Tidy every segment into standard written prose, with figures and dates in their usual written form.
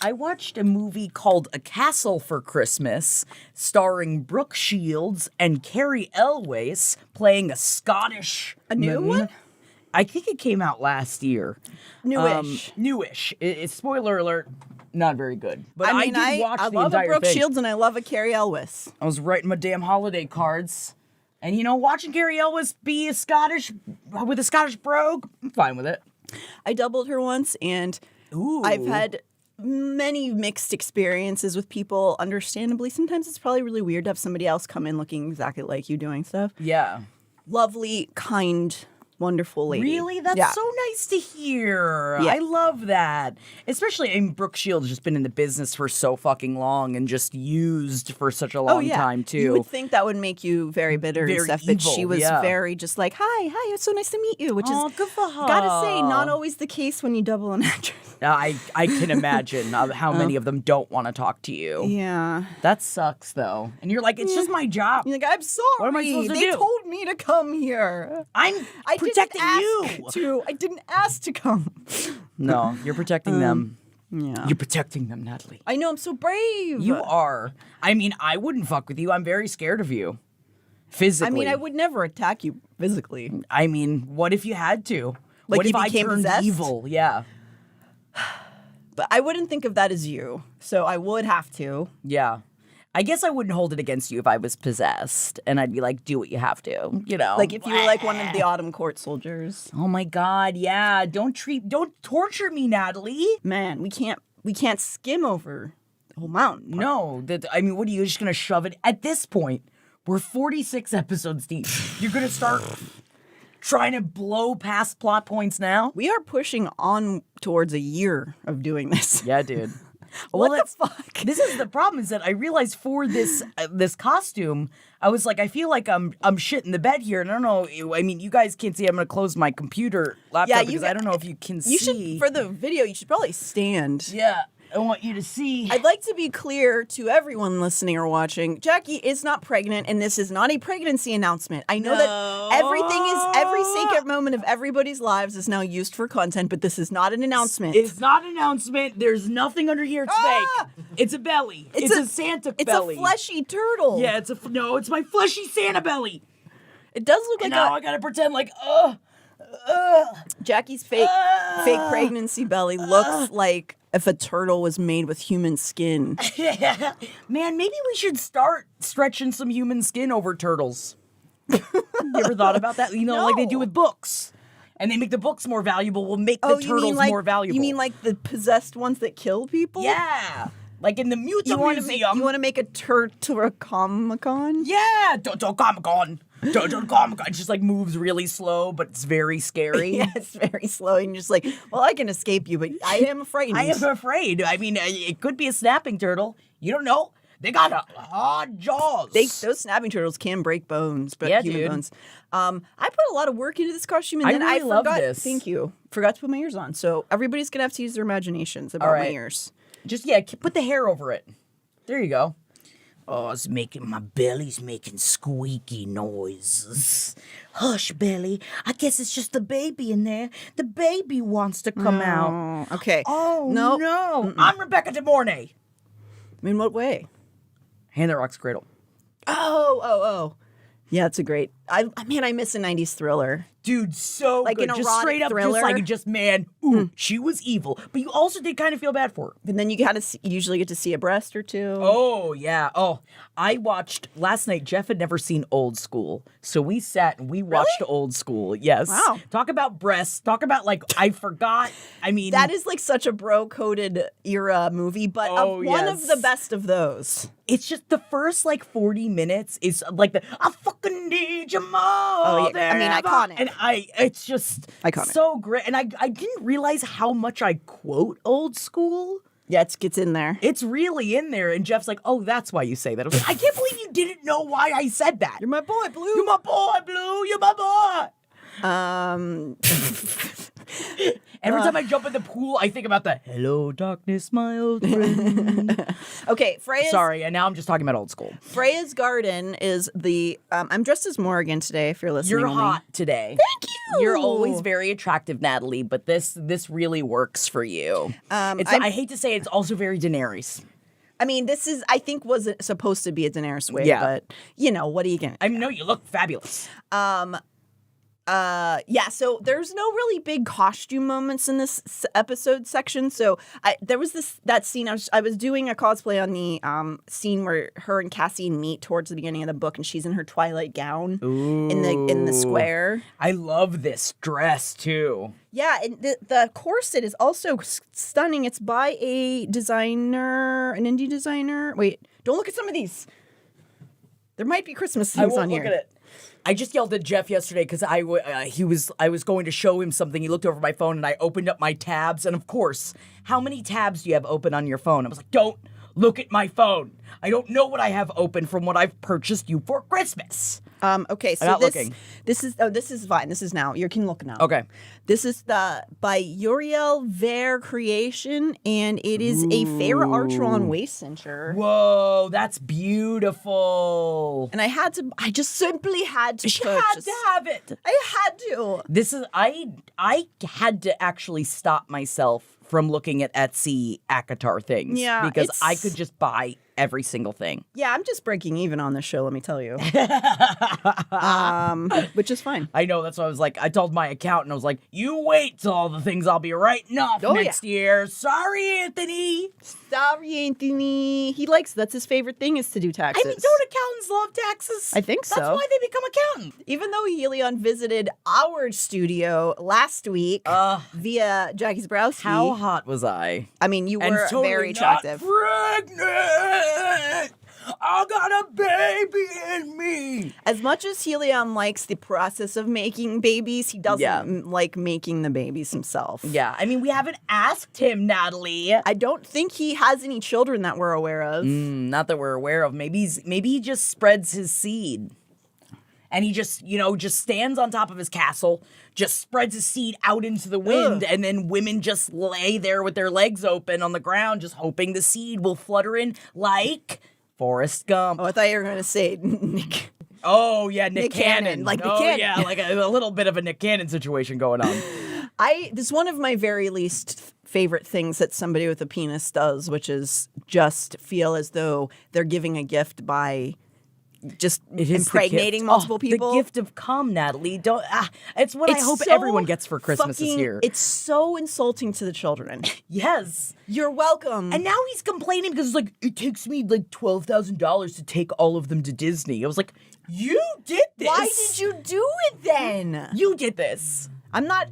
I watched a movie called A Castle for Christmas, starring Brooke Shields and Carrie Elwes playing a Scottish. A new one? I think it came out last year. Newish. Newish. Spoiler alert, not very good. But I mean, I did watch I the love a entire Brooke thing. Shields and I love a Carrie Elwes. I was writing my damn holiday cards. And, you know, watching Carrie Elwes be with a Scottish brogue, I'm fine with it. I doubled her once, and I've had many mixed experiences with people. Understandably, sometimes it's probably really weird to have somebody else come in looking exactly like you doing stuff. Yeah. Lovely, kind, wonderful lady. Really? That's so nice to hear. Yeah. I love that. Especially, I mean, Brooke Shields has just been in the business for so fucking long and just used for such a long time, too. You would think that would make you very bitter and stuff, but she was very just like, hi, it's so nice to meet you, which is, good for her. gotta say, not always the case when you double an actress. I can imagine how many of them don't want to talk to you. Yeah. That sucks, though. And you're like, it's just my job. You're like, I'm sorry. What am I supposed to they do? told me to come here. I'm protecting you. I didn't ask to come. No, you're protecting them. Yeah. You're protecting them, Natalie. I know, I'm so brave. You are. I mean, I wouldn't fuck with you. I'm very scared of you. Physically. I mean, I would never attack you physically. I mean, what if you had to? Like what you if I became turned possessed? evil? Yeah. But I wouldn't think of that as you. So I would have to. Yeah. I guess I wouldn't hold it against you if I was possessed. And I'd be like, do what you have to, you know. Like if you were like one of the Autumn Court soldiers. Oh my God, yeah. Don't torture me, Natalie. Man, we can't skim over the whole mountain. No. I mean, what are you just going to shove it? At this point, we're 46 episodes deep. You're going to start trying to blow past plot points now? We are pushing on towards a year of doing this. Yeah, dude. What the fuck? This is the problem, is that I realized for this costume, I was like, I feel like I'm shitting the bed here, and I don't know. I mean, you guys can't see. I'm gonna close my computer laptop because I don't know if you can see. You should, for the video, you should probably stand. Yeah, I want you to see. I'd like to be clear to everyone listening or watching, Jackie is not pregnant, and this is not a pregnancy announcement. I know that every sacred moment of everybody's lives is now used for content, but this is not an announcement. It's not an announcement. There's nothing under here. It's fake. It's a belly. It's a Santa belly. It's a fleshy turtle. Yeah, it's my fleshy Santa belly. It does look like now I gotta pretend like, Jackie's fake pregnancy belly looks like if a turtle was made with human skin. Man, maybe we should start stretching some human skin over turtles. You ever thought about that? You know, like they do with books. And they make the books more valuable. We'll make the turtles more valuable. You mean like the possessed ones that kill people? Yeah. Like in the Museum. You want to make a Turtlecomicon? Yeah. Turtlecomicon. It just like moves really slow, but it's very scary. Yeah, it's very slow. And you're just like, well, I can escape you, but I am frightened. I am afraid. I mean, it could be a snapping turtle. You don't know. They got hard jaws. Those snapping turtles can break bones, but human bones. I put a lot of work into this costume, and then I really love forgot. this. Thank you. Forgot to put my ears on. So everybody's gonna have to use their imaginations about my ears. Just put the hair over it. There you go. Oh, my belly's making squeaky noises. Hush, belly. I guess it's just the baby in there. The baby wants to come out. Okay. Oh, no. Mm-mm. I'm Rebecca De Mornay. In what way? Hand that rocks cradle. Oh. Yeah, it's a great. I miss a 90s thriller. Dude, so like good. An just erotic straight up, thriller. She was evil. But you also did kind of feel bad for her. But then you usually get to see a breast or two. Oh, yeah. Oh, I watched last night. Jeff had never seen Old School. So we sat and we watched Old School. Yes. Wow. Talk about breasts. Talk about I forgot. I mean. That is like such a bro-coded era movie, but one of the best of those. It's just the first 40 minutes is like I fucking need you more. Oh, yeah. I mean, iconic. And it's just iconic. So great. And I didn't realize how much I quote Old School. Yeah, it gets in there. It's really in there. And Jeff's like, oh, that's why you say that. I was like, I can't believe you didn't know why I said that. You're my boy, Blue. You're my boy, Blue. You're my boy. Every time I jump in the pool, I think about the "Hello, darkness, my old friend." Okay, Freya's... Sorry, and now I'm just talking about old school. Freya's garden is the... I'm dressed as Morrigan today, if you're listening. You're to me. hot today. Thank you! You're always very attractive, Natalie, but this really works for you. I hate to say it, it's also very Daenerys. I mean, this is, I think, was supposed to be a Daenerys wig, but, what are you going to... I mean, no, you look fabulous. So there's no really big costume moments in this episode section. So there was that scene. I was doing a cosplay on the scene where her and Cassian meet towards the beginning of the book, and she's in her twilight gown in the square. I love this dress too. Yeah, and the corset is also stunning. It's by an indie designer. Wait, don't look at some of these. There might be Christmas things on here. Look at it. I just yelled at Jeff yesterday because I was going to show him something. He looked over my phone and I opened up my tabs. And of course, how many tabs do you have open on your phone? I was like, don't look at my phone. I don't know what I have open from what I've purchased you for Christmas. Okay, so this is fine. This is now. You can look now. Okay. This is by Uriel Vare creation, and it is a Feyre Archeron waist cincher. Whoa, that's beautiful. And I just simply had to She had to have it. I had to. This is I had to actually stop myself from looking at Etsy ACOTAR things. Yeah, because I could just buy every single thing. Yeah, I'm just breaking even on this show, let me tell you. Which is fine. I know, that's why I was like, I told my accountant, I was like, you wait till all the things I'll be writing off next year. Sorry, Anthony. Sorry, Anthony. That's his favorite thing is to do taxes. I mean, don't accountants love taxes? I think so. That's why they become accountants. Even though Helion visited our studio last week via Jackie Zabrowski. How hot was I? I mean, you were totally very attractive. Not pregnant. I got a baby in me. As much as Helion likes the process of making babies, he doesn't like making the babies himself. Yeah, I mean, we haven't asked him, Natalie. I don't think he has any children that we're aware of. Not that we're aware of. Maybe he just spreads his seed. And he just stands on top of his castle, just spreads his seed out into the wind, and then women just lay there with their legs open on the ground, just hoping the seed will flutter in like Forrest Gump. Oh, I thought you were going to say Nick. Oh, yeah, Nick Cannon. Like Nick Cannon. Cannon. Yeah, like a little bit of a Nick Cannon situation going on. This is one of my very least favorite things that somebody with a penis does, which is just feel as though they're giving a gift by just impregnating multiple people. The gift of cum, Natalie. It's what I hope everyone gets for Christmas this year. It's so insulting to the children. Yes. You're welcome. And now he's complaining because it's like, it takes me like $12,000 to take all of them to Disney. I was like, you did this. Why did you do it then? You did this. I'm going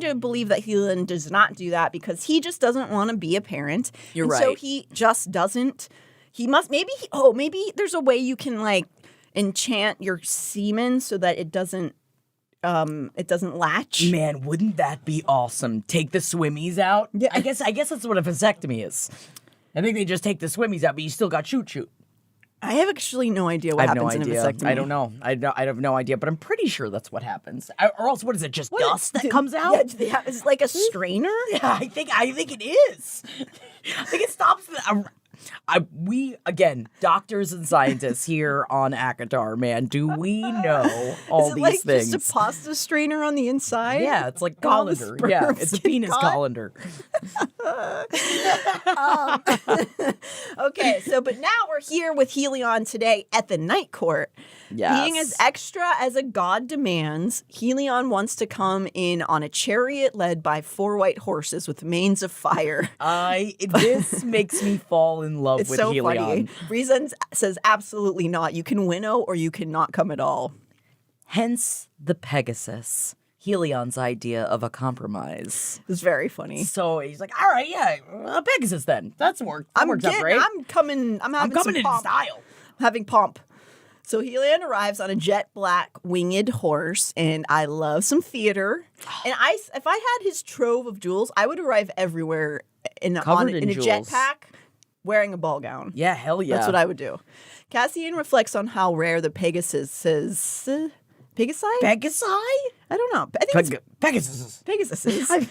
to believe that Helion does not do that because he just doesn't want to be a parent. You're right. So he just doesn't. He must, maybe there's a way you can like enchant your semen so that it doesn't latch. Man, wouldn't that be awesome? Take the swimmies out. Yeah. I guess that's what a vasectomy is. I think they just take the swimmies out, but you still got shoot. I have actually no idea what happens in a vasectomy. I don't know. I have no idea, but I'm pretty sure that's what happens. Or else, what is it? Just dust that comes out? Yeah, it's like a strainer. Yeah, I think it is. I think it stops. We, again, doctors and scientists here on ACOTAR, man, do we know all these things? Is it like just a pasta strainer on the inside? Yeah, it's like colander. Yeah, it's a penis colander. Okay, but now we're here with Helion today at the Night Court. Yes. Being as extra as a god demands, Helion wants to come in on a chariot led by 4 white horses with manes of fire. This makes me fall in love with so Helion. Funny. Rhysand says absolutely not. You can winnow or you cannot come at all. Hence the Pegasus. Helion's idea of a compromise. It's very funny. So he's like, all right, yeah, a Pegasus then. That works out great. I'm coming in style. I'm having pomp. So Helion arrives on a jet black winged horse, and I love some theater. And if I had his trove of jewels, I would arrive everywhere in a jetpack wearing a ball gown. Yeah, hell yeah. That's what I would do. Cassian reflects on how rare the Pegasus Pegasi? Pegasi? I don't know. I think it's Pegasus. Pegasuses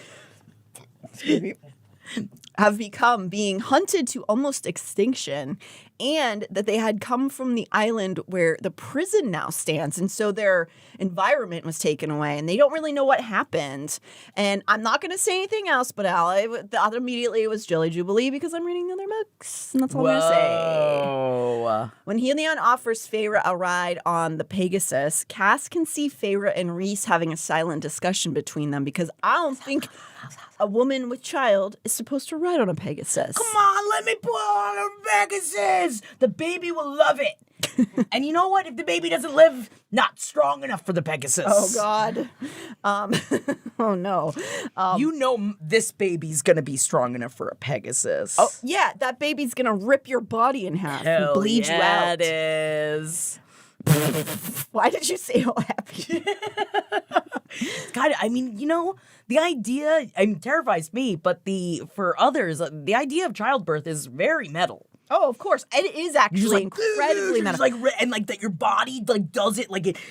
have become being hunted to almost extinction, and that they had come from the island where the prison now stands. And so their environment was taken away, and they don't really know what happened. And I'm not going to say anything else, but thought immediately it was Jelly Jubilee because I'm reading the other books, and that's all I'm going to say. When Helion offers Feyre a ride on the Pegasus, Cass can see Feyre and Rhys having a silent discussion between them because I don't think a woman with child is supposed to ride on a Pegasus. Come on, let me put on a Pegasus. The baby will love it. And you know what? If the baby doesn't live, not strong enough for the Pegasus. Oh, God. Oh, no. You know this baby's going to be strong enough for a Pegasus. Oh, yeah. That baby's going to rip your body in half and bleed you out. It is. Why did you say all happy? God, I mean, you know, the idea terrifies me, but for others, the idea of childbirth is very metal. Oh, of course. It is actually incredibly metal. And that your body does it,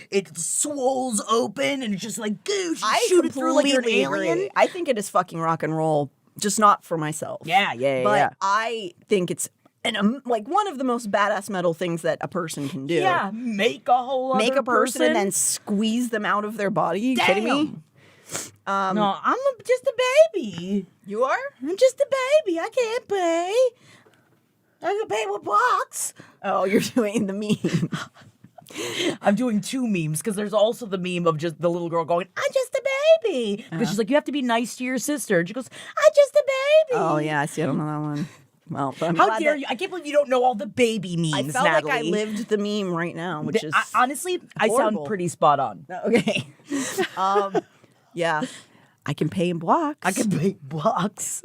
it swolls open and it's just goosh, shoot it through like you're an alien. Agree. I think it is fucking rock and roll, just not for myself. Yeah. But I think it's one of the most badass metal things that a person can do. Yeah, make a whole other Make a person and then squeeze them out of their body. You kidding me? No, I'm just a baby. You are? I'm just a baby. I can't pay. I can pay with blocks. Oh, you're doing the meme. I'm doing two memes because there's also the meme of just the little girl going, I'm just a baby. Because she's like, you have to be nice to your sister. And she goes, I'm just a baby. Oh, yeah. I see. I don't know that one. Well, but how dare you? I can't believe you don't know all the baby memes, I felt Natalie. like I lived the meme right now, which is honestly, horrible. I sound pretty spot on. Okay. Yeah. I can pay in blocks. I can pay blocks.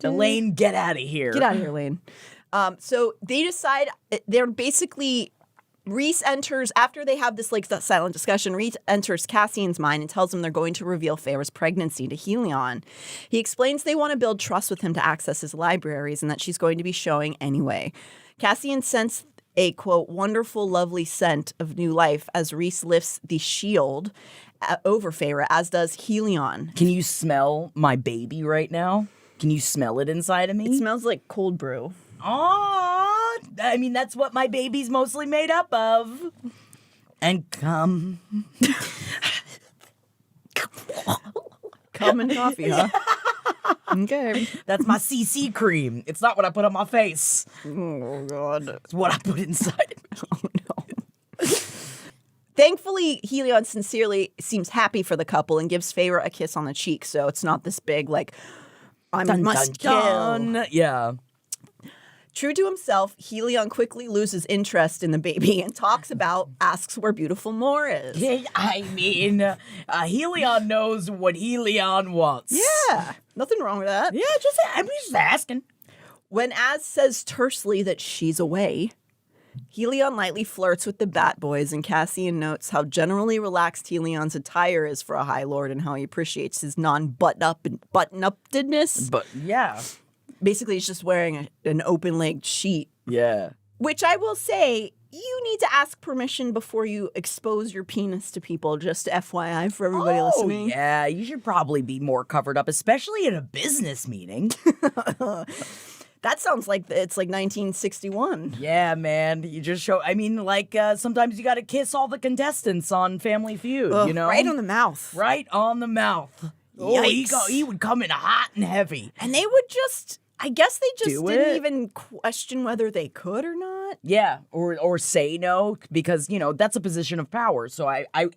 Elaine, get out of here. Get out of here, Elaine. So they decide they're basically Rhys enters after they have this silent discussion. Rhys enters Cassian's mind and tells him they're going to reveal Feyre's pregnancy to Helion. He explains they want to build trust with him to access his libraries and that she's going to be showing anyway. Cassian sensed a, quote, wonderful, lovely scent of new life as Rhys lifts the shield over Feyre, as does Helion. Can you smell my baby right now? Can you smell it inside of me? It smells like cold brew. Oh, I mean, that's what my baby's mostly made up of. And cum. Cum and coffee, huh? Okay. That's my CC cream. It's not what I put on my face. Oh, God. It's what I put inside. Oh, no. Thankfully, Helion sincerely seems happy for the couple and gives Feyre a kiss on the cheek, so it's not this big, I must kill. Yeah. True to himself, Helion quickly loses interest in the baby and asks where beautiful Moor is. Yeah, I mean, Helion knows what Helion wants. Yeah, nothing wrong with that. Yeah, I'm just asking. When Az says tersely that she's away, Helion lightly flirts with the Bat Boys, and Cassian notes how generally relaxed Helion's attire is for a High Lord and how he appreciates his button-upness. But, yeah. Basically, he's just wearing an open-legged sheet. Yeah. Which I will say, you need to ask permission before you expose your penis to people, just FYI for everybody listening. Yeah, you should probably be more covered up, especially in a business meeting. That sounds like it's 1961. Yeah, man. You just show, sometimes you got to kiss all the contestants on Family Feud, Ugh, you know? Right on the mouth. Right on the mouth. Yikes. Oh, he would come in hot and heavy. And they would I guess they just Do didn't it? even question whether they could or not. Yeah, or say no, because, that's a position of power. So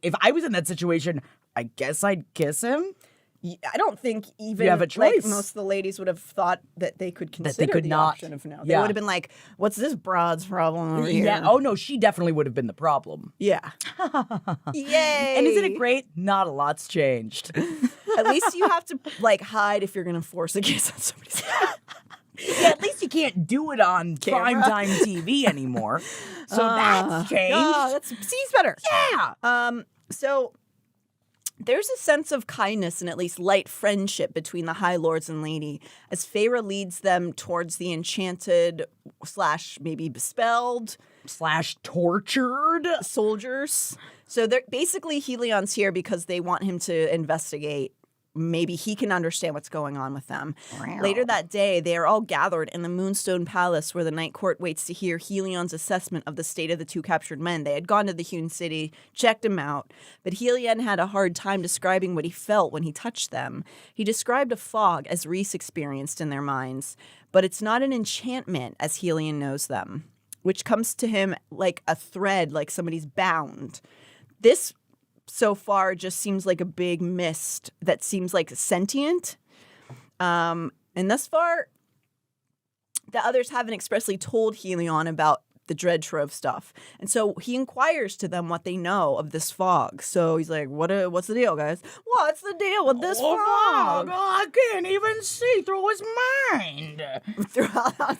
if I was in that situation, I guess I'd kiss him. I don't think even You have a choice. most of the ladies would have thought that they could consider the option of no. They Yeah. would have been like, what's this broad's problem over here? Yeah. Oh, no, she definitely would have been the problem. Yeah. Yay. And isn't it great? Not a lot's changed. At least you have to hide if you're going to force a kiss on somebody's Yeah, at least you can't do it on primetime TV anymore. So that's changed. See's better. Yeah. So there's a sense of kindness and at least light friendship between the High Lords and Lady as Feyre leads them towards the enchanted / maybe bespelled / tortured soldiers. So they're basically Helion's here because they want him to investigate. Maybe he can understand what's going on with them. Wow. Later that day, they are all gathered in the Moonstone Palace where the Night Court waits to hear Helion's assessment of the state of the 2 captured men. They had gone to the hewn city, checked him out, but Helion had a hard time describing what he felt when he touched them. He described a fog as Rhys experienced in their minds, but it's not an enchantment as Helion knows them, which comes to him like a thread, like somebody's bound. This so far just seems like a big mist that seems like sentient. And thus far, the others haven't expressly told Helion about the Dread Trove stuff. And so he inquires to them what they know of this fog. So he's like, what's the deal, guys? What's the deal with this fog? I can't even see through his mind. Throughout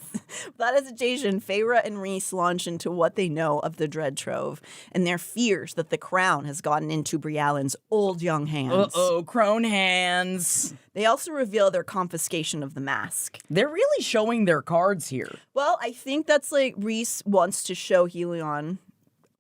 that hesitation, Feyre and Rhys launch into what they know of the Dread Trove and their fears that the crown has gotten into Briallen's old young hands. Uh-oh, crone hands. They also reveal their confiscation of the mask. They're really showing their cards here. Well, I think that's like Rhys wants to show Helion,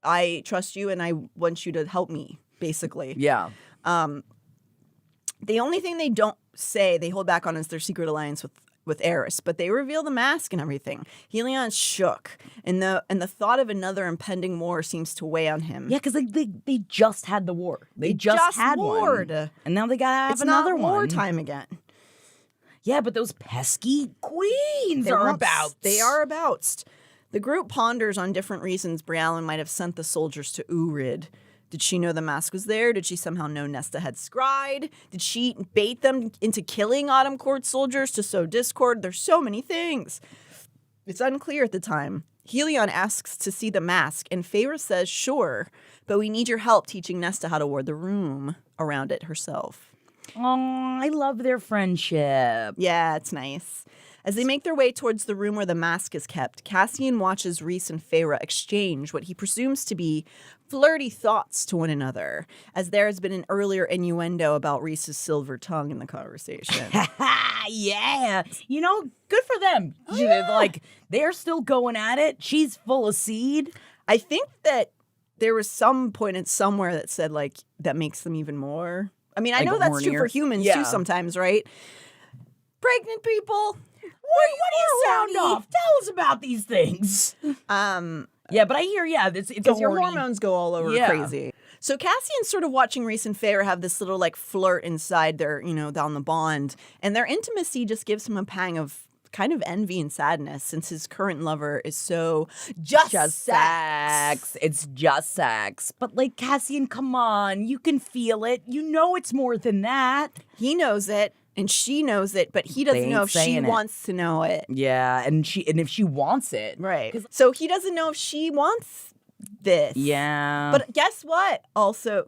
I trust you and I want you to help me, basically. Yeah. The only thing they don't say, they hold back on, is their secret alliance with Eris, but they reveal the mask and everything. Helion's shook, and the thought of another impending war seems to weigh on him. Yeah, because they just had the war. They just had warred. one. And now they gotta have It's another not one. wartime again. Yeah, but those pesky queens They are won't- about. They are about. The group ponders on different reasons Briallen might have sent the soldiers to Urid. Did she know the mask was there? Did she somehow know Nesta had scryed? Did she bait them into killing Autumn Court soldiers to sow discord? There's so many things. It's unclear at the time. Helion asks to see the mask, and Feyre says, sure, but we need your help teaching Nesta how to ward the room around it herself. Oh, I love their friendship. Yeah, it's nice. As they make their way towards the room where the mask is kept, Cassian watches Rhys and Feyre exchange what he presumes to be flirty thoughts to one another, as there has been an earlier innuendo about Rhys's silver tongue in the conversation. Yeah. You know, good for them. Like, they're still going at it. She's full of seed. I think that there was some point in somewhere that said, like, that makes them even more. I mean, I Like know that's true hornier? for humans, Yeah. too, sometimes, right? Pregnant people. What do you sound off? Tell us about these things. Yeah, but I hear, it's Because your horny. hormones go all over Yeah. crazy. So Cassian's sort of watching Rhys and Feyre have this little like flirt inside their, down the bond. And their intimacy just gives him a pang of kind of envy and sadness since his current lover is so just sex. It's just sex. But like, Cassian, come on. You can feel it. You know it's more than that. He knows it and she knows it, but he doesn't They know ain't if she saying it. wants to know it. Yeah, and if she wants it. Right. So he doesn't know if she wants this. Yeah. But guess what?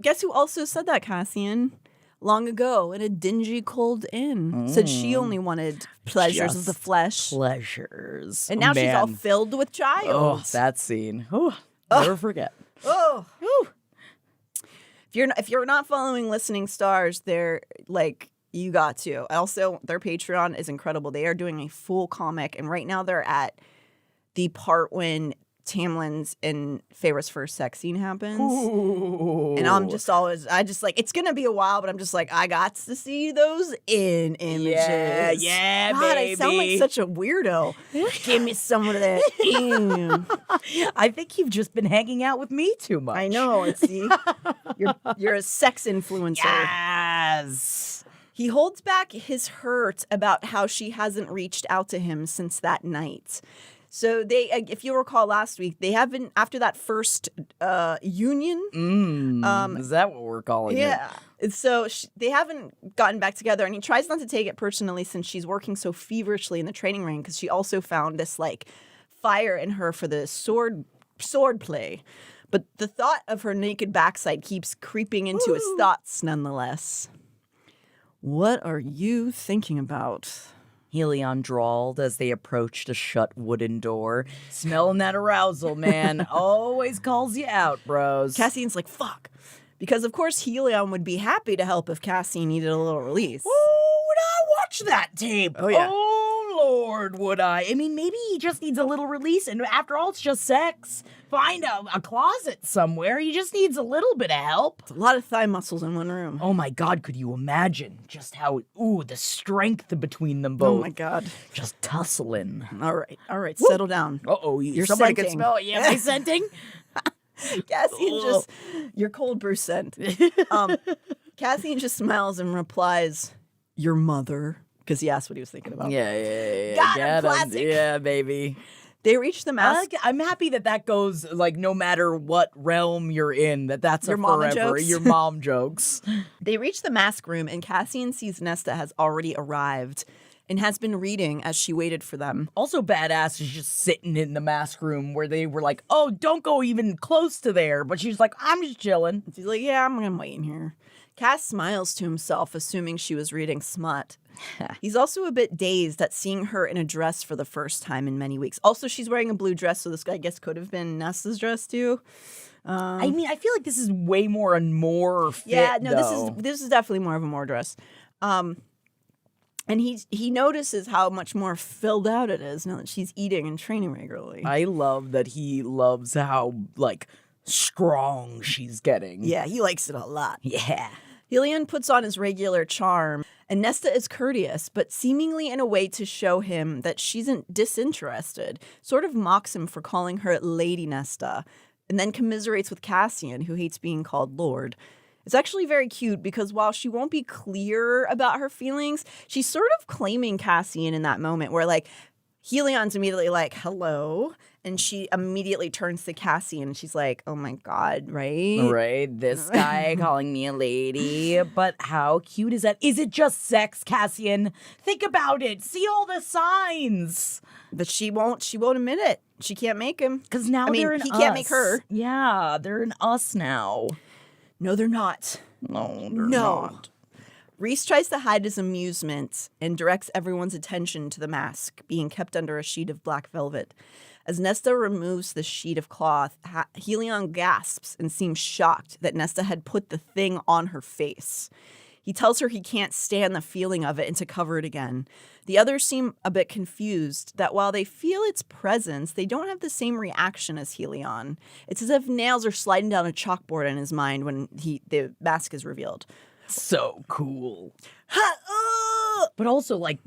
Guess who also said that, Cassian? Long ago in a dingy, cold inn. Said she only wanted pleasures of the Just flesh. pleasures. And now she's all Man. filled with child. Oh, that scene. Oh, never forget. Oh. If you're not following Listening Stars, they're like, you got to. Also, their Patreon is incredible. They are doing a full comic, and right now they're at the part when Tamlin's and Feyre's first sex scene happens. Ooh. And I just like, it's gonna be a while, but I'm just like, I got to see those in images. Yeah, God, baby. I sound like such a weirdo. Give me some of that. in. I think you've just been hanging out with me too much. I know. You're a sex influencer. Yes. He holds back his hurt about how she hasn't reached out to him since that night. So they, if you recall last week, they haven't, after that first union. Is that what we're calling it? Yeah. So they haven't gotten back together, and he tries not to take it personally since she's working so feverishly in the training ring because she also found this like fire in her for the sword play. But the thought of her naked backside keeps creeping into his thoughts nonetheless. What are you thinking about? Helion drawled as they approached a shut wooden door. Smelling that arousal, man. Always calls you out, bros. Cassian's like, fuck. Because, of course, Helion would be happy to help if Cassian needed a little release. Oh, would I watch that tape? Oh, yeah. Oh, Lord, would I? I mean, maybe he just needs a little release, and after all, it's just sex. Find a closet somewhere. He just needs a little bit of help. It's a lot of thigh muscles in one room. Oh my God, could you imagine just how, the strength between them both. Oh my God. Just tussling. All right, settle down. Uh-oh, You're somebody scenting. can smell it. Yeah, am I scenting? Cassian your cold brew scent. Cassian just smiles and replies, your mother, because he asked what he was thinking about. Yeah. Got him, classic. Yeah, baby. They reach the mask. I'm happy that goes, like, no matter what realm you're in, that's Your a mama forever. jokes? Your mom jokes. They reach the mask room, and Cassian sees Nesta has already arrived and has been reading as she waited for them. Also badass is just sitting in the mask room where they were like, oh, don't go even close to there. But she's like, I'm just chilling. She's like, yeah, I'm waiting here. Cass smiles to himself, assuming she was reading smut. He's also a bit dazed at seeing her in a dress for the first time in many weeks. Also, she's wearing a blue dress, so this guy, I guess, could have been Nesta's dress too. I mean, I feel like this is way more and more fit, Yeah, no, though. this is definitely more of a more dress. And he notices how much more filled out it is now that she's eating and training regularly. I love that he loves how, like, strong she's getting. Yeah, he likes it a lot. Yeah. Helion puts on his regular charm, and Nesta is courteous, but seemingly in a way to show him that she's disinterested, sort of mocks him for calling her Lady Nesta, and then commiserates with Cassian, who hates being called Lord. It's actually very cute because while she won't be clear about her feelings, she's sort of claiming Cassian in that moment where, like, Helion's immediately like, hello. And she immediately turns to Cassian and she's like, oh my God, right? Right, this guy calling me a lady. But how cute is that? Is it just sex, Cassian? Think about it. See all the signs. But she won't admit it. She can't make him. Because now they're in he us. can't make her. Yeah, they're in us now. No, they're not. No, they're not. Rhys tries to hide his amusement and directs everyone's attention to the mask being kept under a sheet of black velvet. As Nesta removes the sheet of cloth, Helion gasps and seems shocked that Nesta had put the thing on her face. He tells her he can't stand the feeling of it and to cover it again. The others seem a bit confused that while they feel its presence, they don't have the same reaction as Helion. It's as if nails are sliding down a chalkboard in his mind when the mask is revealed. So cool. But also like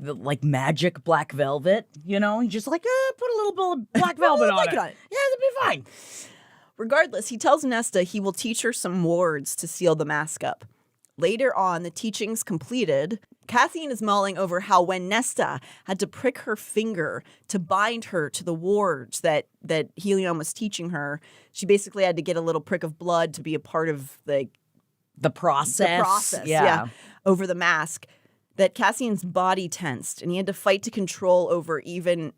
magic black velvet, you know? You just like, put a little bit of black velvet on it. Yeah, it'll be fine. Regardless, he tells Nesta he will teach her some wards to seal the mask up. Later on, the teaching's completed. Cassian is mulling over how when Nesta had to prick her finger to bind her to the wards that Helion was teaching her, she basically had to get a little prick of blood to be a part of the process, yeah, over the mask, that Cassian's body tensed and he had to fight to control over even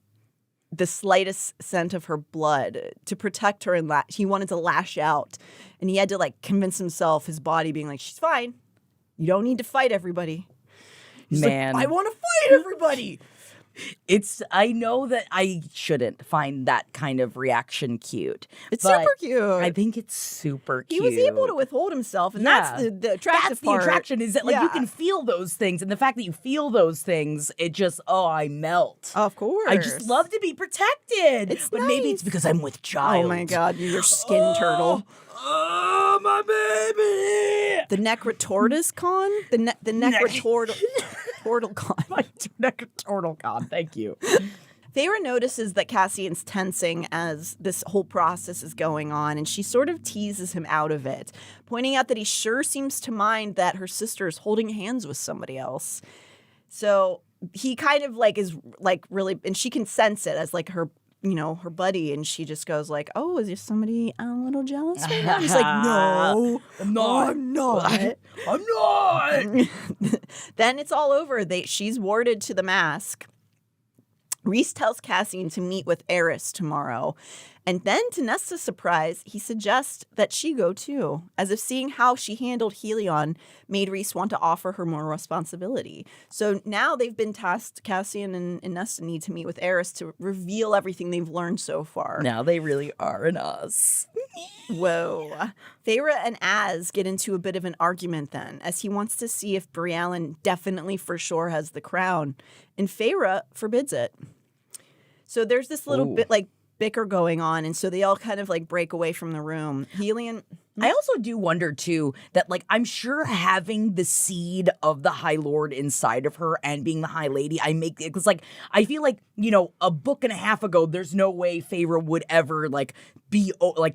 the slightest scent of her blood to protect her. And he wanted to lash out and he had to like convince himself, his body being like, she's fine. You don't need to fight everybody. He's Man, like, I want to fight everybody. I know that I shouldn't find that kind of reaction cute. It's but super cute. I think it's super cute. He was able to withhold himself, and that's the attractive part. That's the attraction, is that like you can feel those things, and the fact that you feel those things, it just, I melt. Of course. I just love to be protected. But maybe it's because I'm with child. Oh my God, you're your skin turtle. Oh, my baby! The Necrotortoise con? The Necrotortle con. My Necrotortle con, thank you. Feyre notices that Cassian's tensing as this whole process is going on, and she sort of teases him out of it, pointing out that he sure seems to mind that her sister is holding hands with somebody else. So he kind of like is like really, and she can sense it as like her, you know, her buddy, and she just goes like, oh, is there somebody a little jealous right now? He's like, no, I'm not. I'm not. Then it's all over. She's warded to the mask. Rhys tells Cassian to meet with Eris tomorrow. And then, to Nesta's surprise, he suggests that she go too, as if seeing how she handled Helion made Rhys want to offer her more responsibility. So now they've been tasked, Cassian and Nesta need to meet with Eris to reveal everything they've learned so far. Now they really are in us. Whoa. Feyre and Az get into a bit of an argument then, as he wants to see if Brialyn definitely for sure has the crown, and Feyre forbids it. So there's this little bit like bicker going on, and so they all kind of like break away from the room. Helion. I also do wonder, too, that, like, I'm sure having the seed of the High Lord inside of her and being the High Lady, because, like, I feel like, you know, a book and a half ago, there's no way Feyre would ever, like,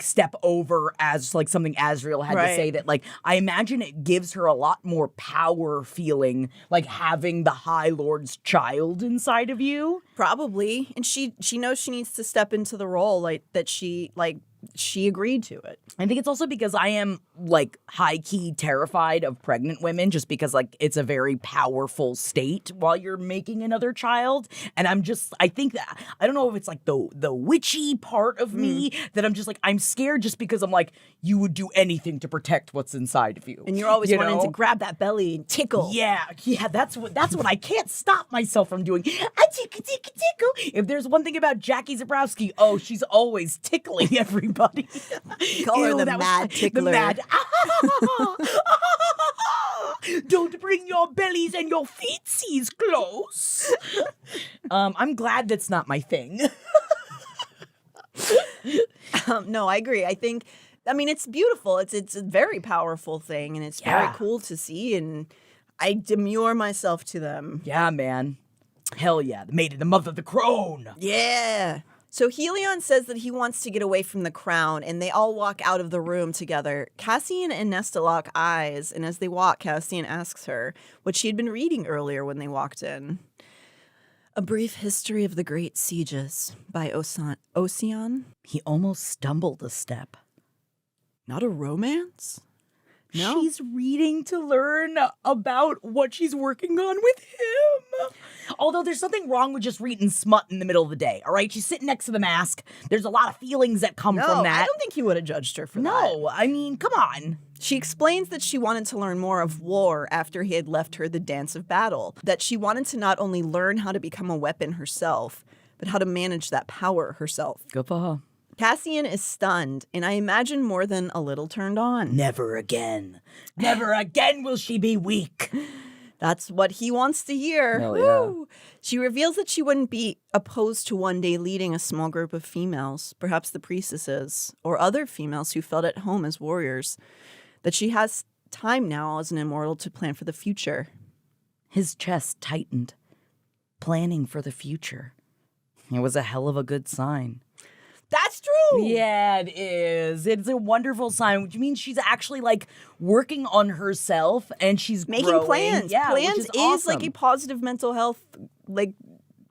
step over as, like, something Asriel had to say that, like, I imagine it gives her a lot more power feeling, like, having the High Lord's child inside of you. Probably. And she knows she needs to step into the role, like, that she agreed to it. I think it's also because I am, like, high-key terrified of pregnant women just because, like, it's a very powerful state while you're making another child. And I think that, I don't know if it's, like, the witchy part of me that I'm just, like, I'm scared just because I'm, like, you would do anything to protect what's inside of you. And you're always wanting to grab that belly and tickle. Yeah, that's what I can't stop myself from doing. I tickle. If there's one thing about Jackie Zabrowski, she's always tickling everybody. Call her the mad tickler. The mad. Don't bring your bellies and your feetsies close. I'm glad that's not my thing. No, I agree. I mean, it's beautiful. It's a very powerful thing, and it's very cool to see, and I demure myself to them. Yeah, man. Hell yeah. The maiden, the mother of the crone. Yeah. So Helion says that he wants to get away from the crown, and they all walk out of the room together. Cassian and Nesta lock eyes, and as they walk, Cassian asks her what she had been reading earlier when they walked in. A Brief History of the Great Sieges by Ocean. He almost stumbled a step. Not a romance? No. She's reading to learn about what she's working on with him. Although there's nothing wrong with just reading smut in the middle of the day, all right? She's sitting next to the mask. There's a lot of feelings that come from that. I don't think he would have judged her for that. No, I mean, come on. She explains that she wanted to learn more of war after he had left her the dance of battle, that she wanted to not only learn how to become a weapon herself, but how to manage that power herself. Good for her. Cassian is stunned, and I imagine more than a little turned on. Never again. Never again will she be weak. That's what he wants to hear. Hell yeah. Woo! She reveals that she wouldn't be opposed to one day leading a small group of females, perhaps the priestesses, or other females who felt at home as warriors, that she has time now as an immortal to plan for the future. His chest tightened, planning for the future. It was a hell of a good sign. That's true. Yeah, it is. It's a wonderful sign, which means she's actually like working on herself and she's making growing. plans. Yeah, plans which is awesome. like a positive mental health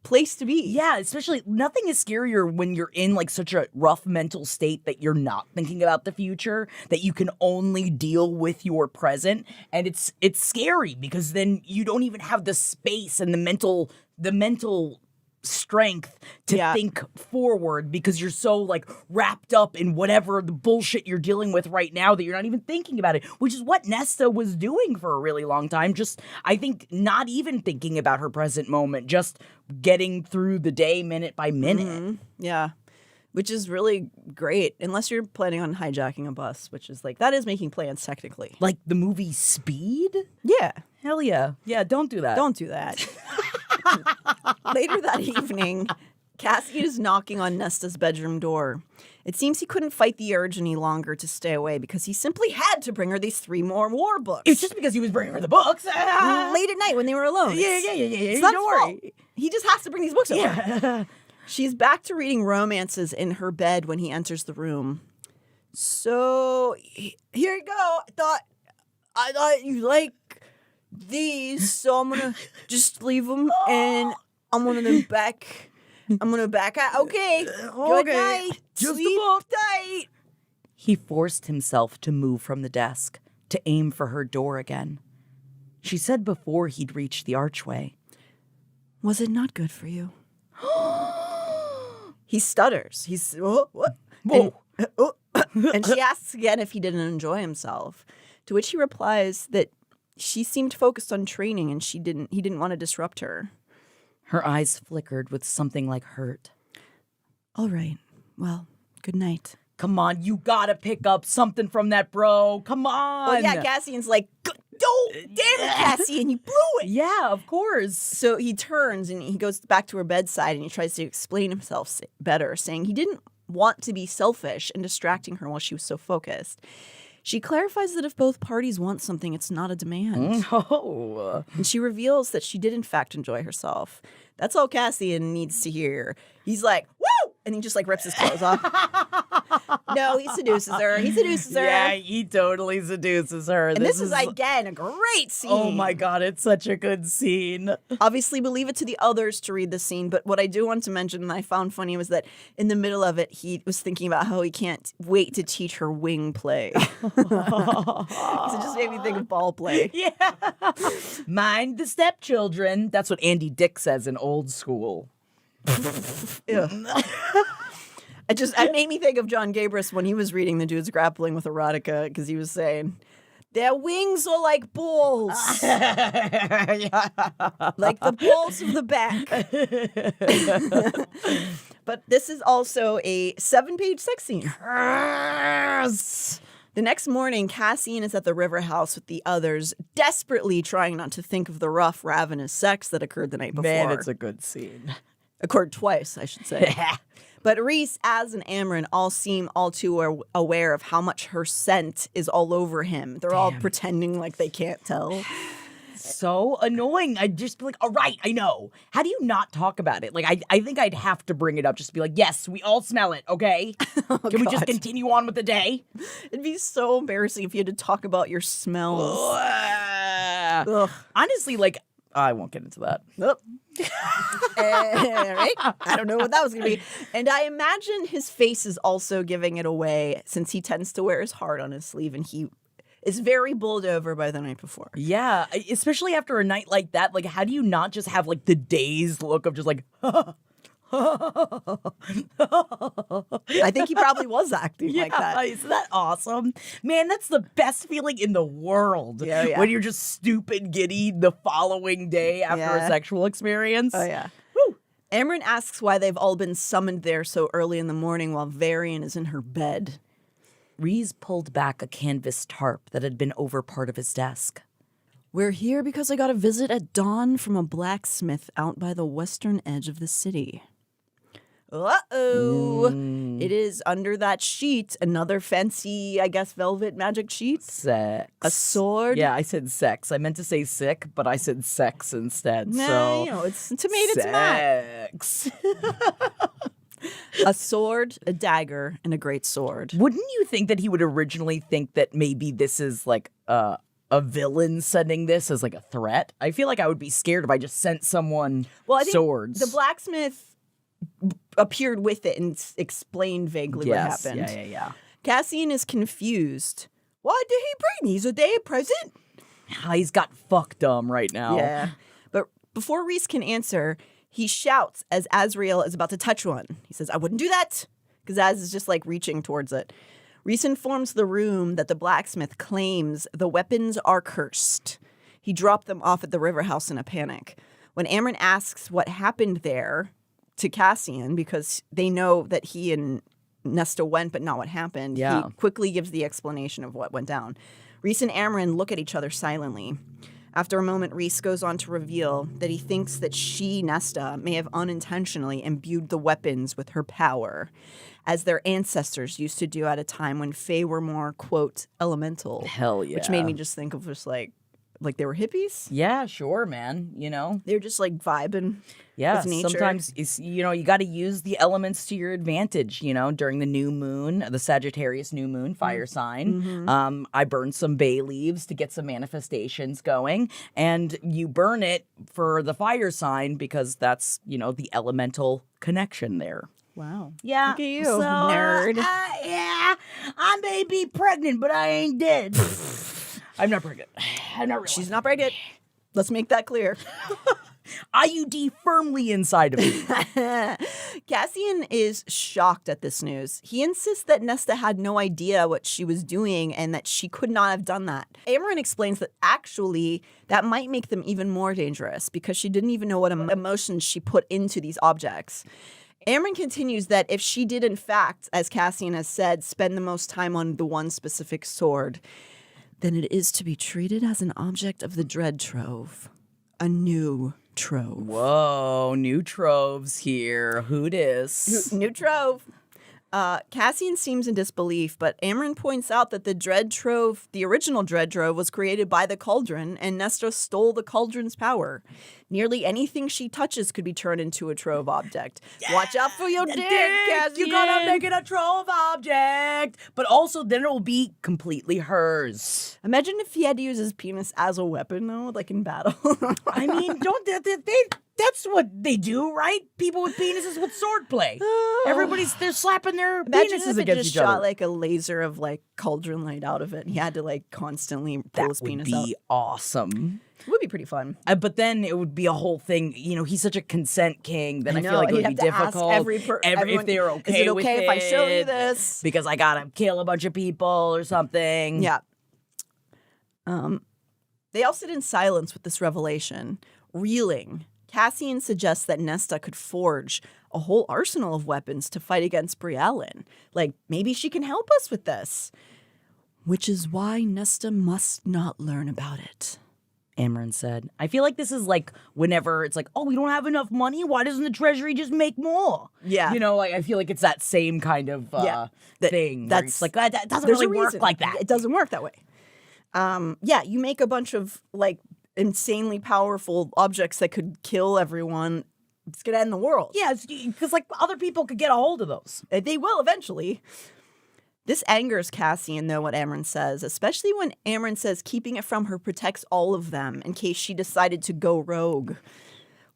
place to be. Yeah, especially nothing is scarier when you're in like such a rough mental state that you're not thinking about the future, that you can only deal with your present, and it's scary because then you don't even have the space and the mental strength to think forward because you're so like wrapped up in whatever the bullshit you're dealing with right now that you're not even thinking about it, which is what Nesta was doing for a really long time. Just, I think, not even thinking about her present moment, just getting through the day minute by minute. Mm-hmm. Yeah. Which is really great, unless you're planning on hijacking a bus, which is like, that is making plans technically. Like the movie Speed? Yeah. Hell yeah. Yeah, don't do that. Don't do that. Later that evening, Cassian is knocking on Nesta's bedroom door. It seems he couldn't fight the urge any longer to stay away because he simply had to bring her these 3 more war books. It's just because he was bringing her the books. Late at night when they were alone. Yeah. It's not don't worry. worry. He just has to bring these books over. Yeah. She's back to reading romances in her bed when he enters the room. So, here you go. I thought you like these, so I'm gonna just leave them, and I'm gonna back out. Okay. Good night. Just Sleep tight. He forced himself to move from the desk, to aim for her door again. She said before he'd reached the archway. Was it not good for you? He stutters. He's, what? And she asks again if he didn't enjoy himself, to which he replies that she seemed focused on training and he didn't want to disrupt her. Her eyes flickered with something like hurt. All right. Well, good night. Come on, you gotta pick up something from that, bro. Come on. Well, yeah, Cassian's like, good Don't! Damn it, Cassian, you blew it! Yeah, of course. So he turns and he goes back to her bedside and he tries to explain himself better, saying he didn't want to be selfish and distracting her while she was so focused. She clarifies that if both parties want something, it's not a demand. Oh. And she reveals that she did, in fact, enjoy herself. That's all Cassian needs to hear. He's like, woo! And he just like rips his clothes off. No, he seduces her. Yeah, he totally seduces her. And this is, again, a great scene. Oh my God, it's such a good scene. Obviously, we leave it to the others to read the scene, but what I do want to mention and I found funny was that in the middle of it, he was thinking about how he can't wait to teach her wing play. So it just made me think of ball play. Yeah. Mind the stepchildren. That's what Andy Dick says in Old School. It made me think of John Gabris when he was reading The Dudes Grappling with Erotica, because he was saying, their wings are like balls. Like the balls of the back. But this is also a 7-page sex scene. Yes. The next morning, Cassian is at the river house with the others, desperately trying not to think of the rough, ravenous sex that occurred the night before. Man, it's a good scene. Occurred twice, I should say. But Rhys, Az, and Amren all seem all too aware of how much her scent is all over him. They're all pretending like they can't tell. So annoying. I'd just be like, all right, I know. How do you not talk about it? Like, I think I'd have to bring it up. Just to be like, yes, we all smell it, okay? Can we just continue on with the day? It'd be so embarrassing if you had to talk about your smells. Honestly, like, I won't get into that. Nope. Right? I don't know what that was going to be. And I imagine his face is also giving it away since he tends to wear his heart on his sleeve and he is very bowled over by the night before. Yeah, especially after a night like that. Like, how do you not just have, like, the dazed look of just like, I think he probably was acting like that. Isn't that awesome? Man, that's the best feeling in the world. Yeah. When you're just stupid giddy the following day after a sexual experience. Oh, yeah. Woo. Amren asks why they've all been summoned there so early in the morning while Varian is in her bed. Rhys pulled back a canvas tarp that had been over part of his desk. We're here because I got a visit at dawn from a blacksmith out by the western edge of the city. Uh-oh. It is under that sheet, another fancy, I guess, velvet magic sheet. Sex. A sword. Yeah, I said sex. I meant to say sick, but I said sex instead. Nah, so, you know, it's tomato, tomato. sex. A sword, a dagger, and a great sword. Wouldn't you think that he would originally think that maybe this is like a villain sending this as like a threat? I feel like I would be scared if I just sent someone swords. The blacksmith appeared with it and explained vaguely what happened. Yeah. Cassian is confused. Why did he bring these? Are they a present? He's got fuck dumb right now. Yeah. But before Rhys can answer, he shouts as Azriel is about to touch one. He says, I wouldn't do that. Because Az is just like reaching towards it. Rhys informs the room that the blacksmith claims the weapons are cursed. He dropped them off at the river house in a panic. When Amren asks what happened there to Cassian, because they know that he and Nesta went, but not what happened, he quickly gives the explanation of what went down. Rhys and Amren look at each other silently. After a moment, Rhys goes on to reveal that he thinks that she, Nesta, may have unintentionally imbued the weapons with her power, as their ancestors used to do at a time when Fae were more, quote, elemental. Hell yeah. Which made me just think of just like they were hippies. Yeah, sure, man. You know? They're just like vibing with nature. Sometimes, you got to use the elements to your advantage, during the new moon, the Sagittarius new moon, fire sign. Mm-hmm. I burn some bay leaves to get some manifestations going. And you burn it for the fire sign because that's, the elemental connection there. Wow. Yeah. Look at you, nerd. Yeah, I may be pregnant, but I ain't dead. I'm not pregnant. I'm not really. She's not pregnant. Let's make that clear. IUD firmly inside of me. Cassian is shocked at this news. He insists that Nesta had no idea what she was doing and that she could not have done that. Amren explains that actually that might make them even more dangerous because she didn't even know what emotions she put into these objects. Amren continues that if she did, in fact, as Cassian has said, spend the most time on the one specific sword, then it is to be treated as an object of the Dread Trove. A new trove. Whoa, new troves here. Who dis? New trove. Cassian seems in disbelief, but Amren points out that the Dread Trove, the original Dread Trove, was created by the Cauldron, and Nesta stole the Cauldron's power. Nearly anything she touches could be turned into a Trove object. Yeah, watch out for your dick, Cassian! You gotta make it a Trove object! But also, then it'll be completely hers. Imagine if he had to use his penis as a weapon, though, like in battle. I mean, don't they that's what they do, right? People with penises with swordplay. They're slapping their penises against each other. Shot like a laser of like cauldron light out of it. He had to like constantly pull his penis out. That would be awesome. It would be pretty fun. But then it would be a whole thing. You know, he's such a consent king. Then I feel like it would be difficult. If they're okay, is it with okay it, if I show you this? Because I gotta kill a bunch of people or something. Yeah. They all sit in silence with this revelation, reeling. Cassian suggests that Nesta could forge a whole arsenal of weapons to fight against Briellen. Like, maybe she can help us with this. Which is why Nesta must not learn about it. Amren said. I feel like this is like whenever it's like, oh, we don't have enough money. Why doesn't the treasury just make more? Yeah. You know, like I feel like it's that same kind of thing. That's like, that doesn't really work like that. It doesn't work that way. You make a bunch of like insanely powerful objects that could kill everyone. It's going to end the world. Yeah, because like other people could get a hold of those. They will eventually. This angers Cassian, though, what Amren says, especially when Amren says keeping it from her protects all of them in case she decided to go rogue.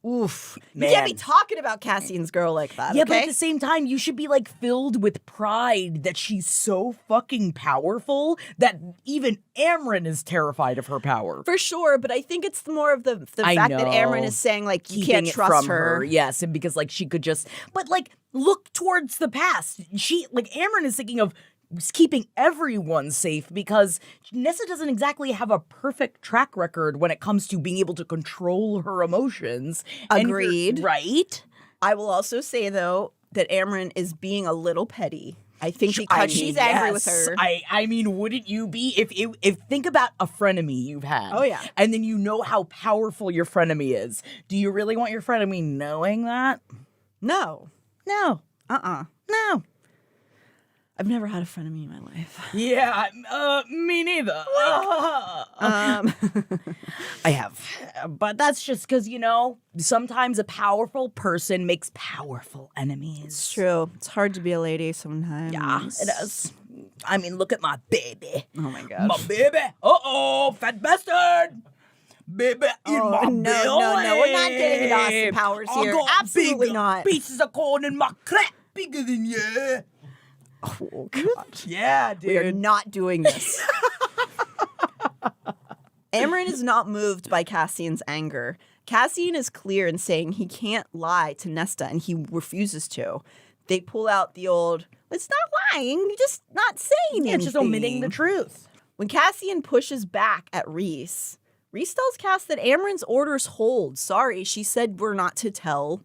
Oof. Man. You can't be talking about Cassian's girl like that, yeah, okay? But at the same time, you should be, like, filled with pride that she's so fucking powerful that even Amren is terrified of her power. For sure, but I think it's more of the fact that Amren is saying, like, you can't trust her. Yes, and because, like, she could just... But, like, look towards the past. Amren is thinking of keeping everyone safe because Nesta doesn't exactly have a perfect track record when it comes to being able to control her emotions. Agreed. Right? I will also say, though, that Amren is being a little petty. I think because she's angry with her. I mean, wouldn't you be? If think about a frenemy you've had. Oh, yeah. And then you know how powerful your frenemy is. Do you really want your frenemy knowing that? No. No. No. I've never had a frenemy in my life. Yeah, me neither. I have. But that's just because, you know, sometimes a powerful person makes powerful enemies. It's true. It's hard to be a lady sometimes. Yeah, it is. I mean, look at my baby. Oh, my gosh. My baby. Uh-oh, fat bastard. Baby in my belly. No, we're not getting into Austin Powers here. Absolutely not. Pieces of corn in my crap bigger than you. Oh, God. Yeah, dude. We are not doing this. Amren is not moved by Cassian's anger. Cassian is clear in saying he can't lie to Nesta, and he refuses to. They pull out the old, it's not lying, you're just not saying anything. It's just omitting the truth. When Cassian pushes back at Rhys tells Cass that Amren's orders hold. Sorry, she said we're not to tell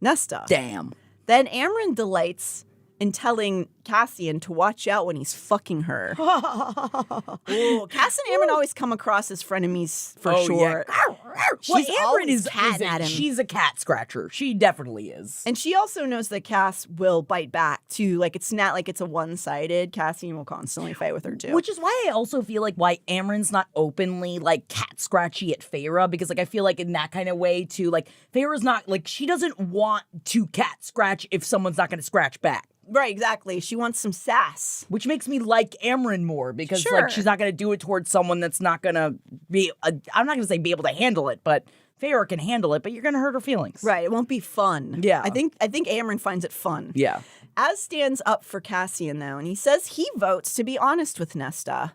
Nesta. Damn. Then Amren delights in telling Cassian to watch out when he's fucking her. Ooh, Cass and Amren always come across as frenemies for sure. Yeah. She's always catting at him. She's a cat scratcher. She definitely is. And she also knows that Cass will bite back too. Like it's not like it's a one-sided. Cassian will constantly fight with her too. Which is why I also feel like why Amren's not openly like cat scratchy at Feyre, because like I feel like in that kind of way too, like Feyre's not like she doesn't want to cat scratch if someone's not going to scratch back. Right, exactly. She wants some sass. Which makes me like Amren more because like she's not going to do it towards someone that's not going to be, I'm not going to say be able to handle it, but Feyre can handle it, but you're going to hurt her feelings. Right, it won't be fun. Yeah. I think Amren finds it fun. Yeah. Az stands up for Cassian though, and he says he votes to be honest with Nesta.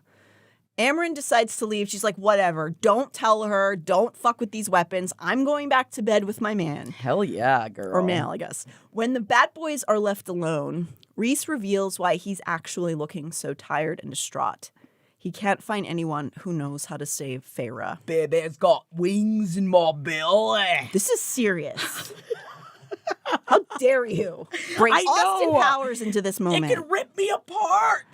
Amren decides to leave. She's like, whatever. Don't tell her. Don't fuck with these weapons. I'm going back to bed with my man. Hell yeah, girl. Or male, I guess. When the bad boys are left alone, Rhys reveals why he's actually looking so tired and distraught. He can't find anyone who knows how to save Feyre. Baby's got wings in my belly. This is serious. How dare you bring Austin Powers into this moment? It can rip me apart.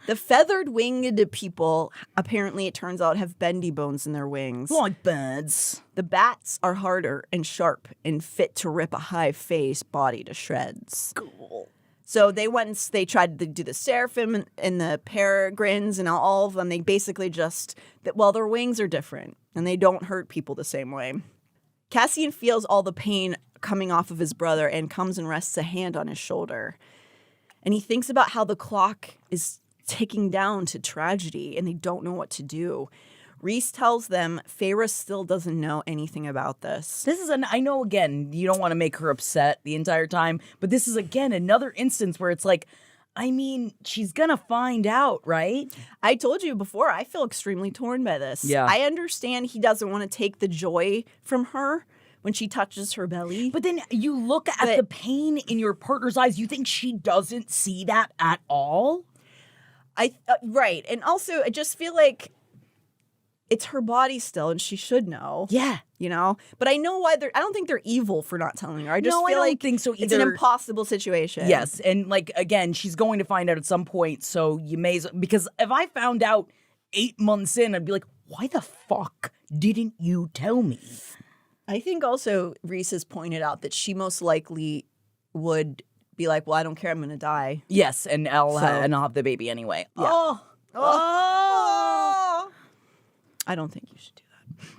The feathered winged people, apparently it turns out, have bendy bones in their wings. Like birds. The bats are harder and sharp and fit to rip a high face body to shreds. Cool. So they tried to do the seraphim and the peregrines and all of them. They basically their wings are different and they don't hurt people the same way. Cassian feels all the pain coming off of his brother and comes and rests a hand on his shoulder. And he thinks about how the clock is ticking down to tragedy and they don't know what to do. Rhys tells them Feyre still doesn't know anything about this. I know, again, you don't want to make her upset the entire time, but this is, again, another instance where it's like, I mean, she's going to find out, right? I told you before, I feel extremely torn by this. Yeah. I understand he doesn't want to take the joy from her when she touches her belly. But then you look at the pain in your partner's eyes, you think she doesn't see that at all? Right. And also, I just feel like it's her body still, and she should know. Yeah. You know? But I know why I don't think they're evil for not telling her. I just feel like think so either. It's an impossible situation. Yes. And, like, again, she's going to find out at some point, so you may because if I found out 8 months in, I'd be like, why the fuck didn't you tell me? I think also Rhys has pointed out that she most likely would be like, well, I don't care, I'm going to die. Yes, and I'll have the baby anyway. Yeah. Oh. I don't think you should do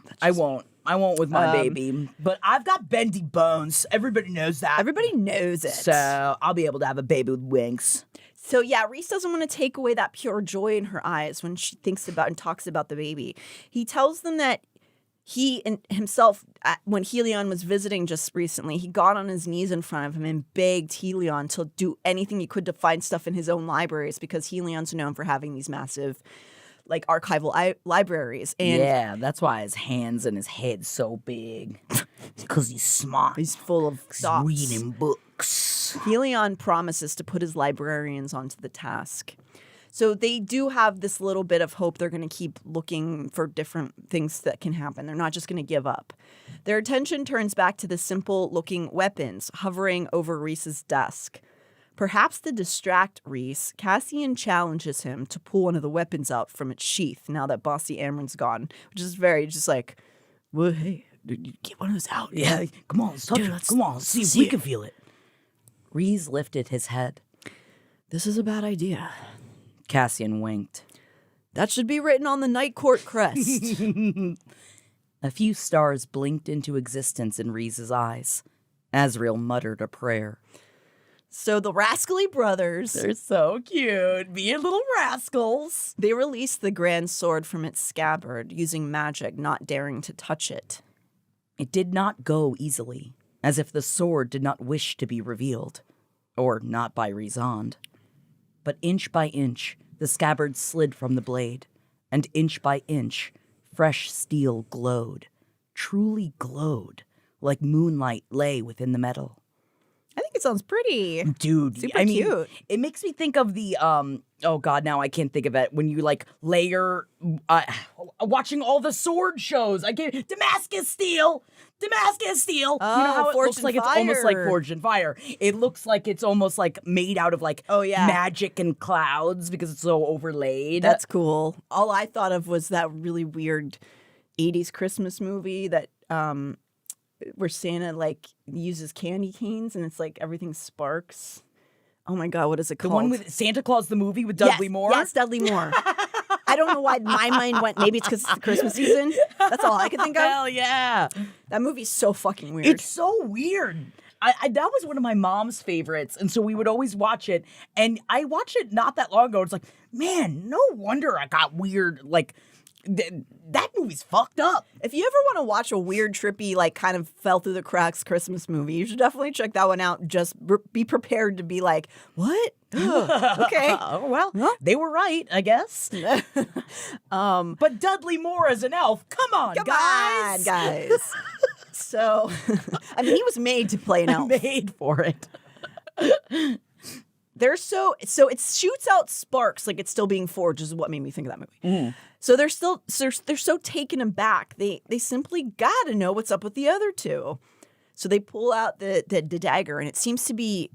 that. I won't. I won't with my baby. But I've got bendy bones. Everybody knows that. Everybody knows it. So I'll be able to have a baby with wings. So yeah, Rhys doesn't want to take away that pure joy in her eyes when she thinks about and talks about the baby. He tells them that he and himself, when Helion was visiting just recently, he got on his knees in front of him and begged Helion to do anything he could to find stuff in his own libraries because Helion's known for having these massive, like, archival libraries. And yeah, that's why his hands and his head's so big. Because he's smart. He's full of thoughts. Reading books. Helion promises to put his librarians onto the task. So they do have this little bit of hope. They're going to keep looking for different things that can happen. They're not just going to give up. Their attention turns back to the simple-looking weapons hovering over Rhys's desk. Perhaps to distract Rhys, Cassian challenges him to pull one of the weapons out from its sheath now that Bossy Amren's gone, which is very just like, well, hey, get one of those out. Yeah, come on, let's touch it. Come on, let's see if we can feel it. Rhys lifted his head. This is a bad idea. Cassian winked. That should be written on the Night Court crest. A few stars blinked into existence in Rhys's eyes. Azriel muttered a prayer. So the rascally brothers... They're so cute. Being little rascals. They released the grand sword from its scabbard, using magic, not daring to touch it. It did not go easily, as if the sword did not wish to be revealed. Or not by Rhysand. But inch by inch, the scabbard slid from the blade, and inch by inch, fresh steel glowed, truly glowed, like moonlight lay within the metal. I think it sounds pretty. Dude, super cute. It makes me think of the, oh God, now I can't think of it. When you, like, layer, watching all the sword shows. Damascus Steel! Damascus Steel! Oh, you know how it Forged looks like in it's almost like Fire. Forged in Fire. It looks like it's almost like made out of, like, magic and clouds because it's so overlaid. That's cool. All I thought of was that really weird 80s Christmas movie that, where Santa, like, uses candy canes and it's like everything sparks. Oh my God, what is it called? The one with Santa Claus the movie with Dudley Moore? Yes, Dudley Moore. I don't know why my mind went, maybe it's because it's the Christmas season. That's all I could think of. Hell yeah. That movie's so fucking weird. It's so weird. That was one of my mom's favorites, and so we would always watch it. And I watched it not that long ago. It's like, man, no wonder I got weird, like... that movie's fucked up. If you ever want to watch a weird, trippy, like kind of fell through the cracks Christmas movie, you should definitely check that one out. Just be prepared to be like, what? Okay. Oh, well, they were right, I guess. But Dudley Moore as an elf, come on, guys. So, I mean, he was made to play an elf. Made for it. They're so it shoots out sparks like it's still being forged is what made me think of that movie. So they're so taken aback. They simply gotta know what's up with the other two. So they pull out the dagger and it seems to be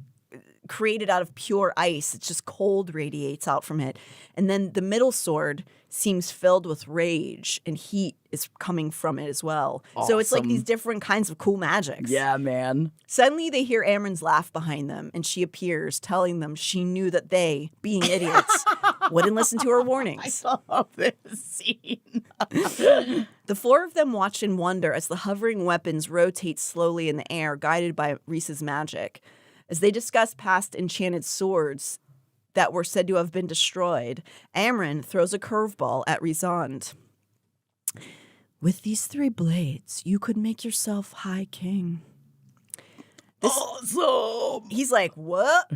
created out of pure ice. It's just cold radiates out from it. And then the middle sword seems filled with rage, and heat is coming from it as well. So it's like these different kinds of cool magics. Yeah, man. Suddenly they hear Amren's laugh behind them, and she appears, telling them she knew that they, being idiots, wouldn't listen to her warnings. I love this scene. The four of them watch in wonder as the hovering weapons rotate slowly in the air, guided by Rhys's magic. As they discuss past enchanted swords that were said to have been destroyed, Amren throws a curveball at Rhysand. With these 3 blades, you could make yourself High King. Awesome! He's like, what?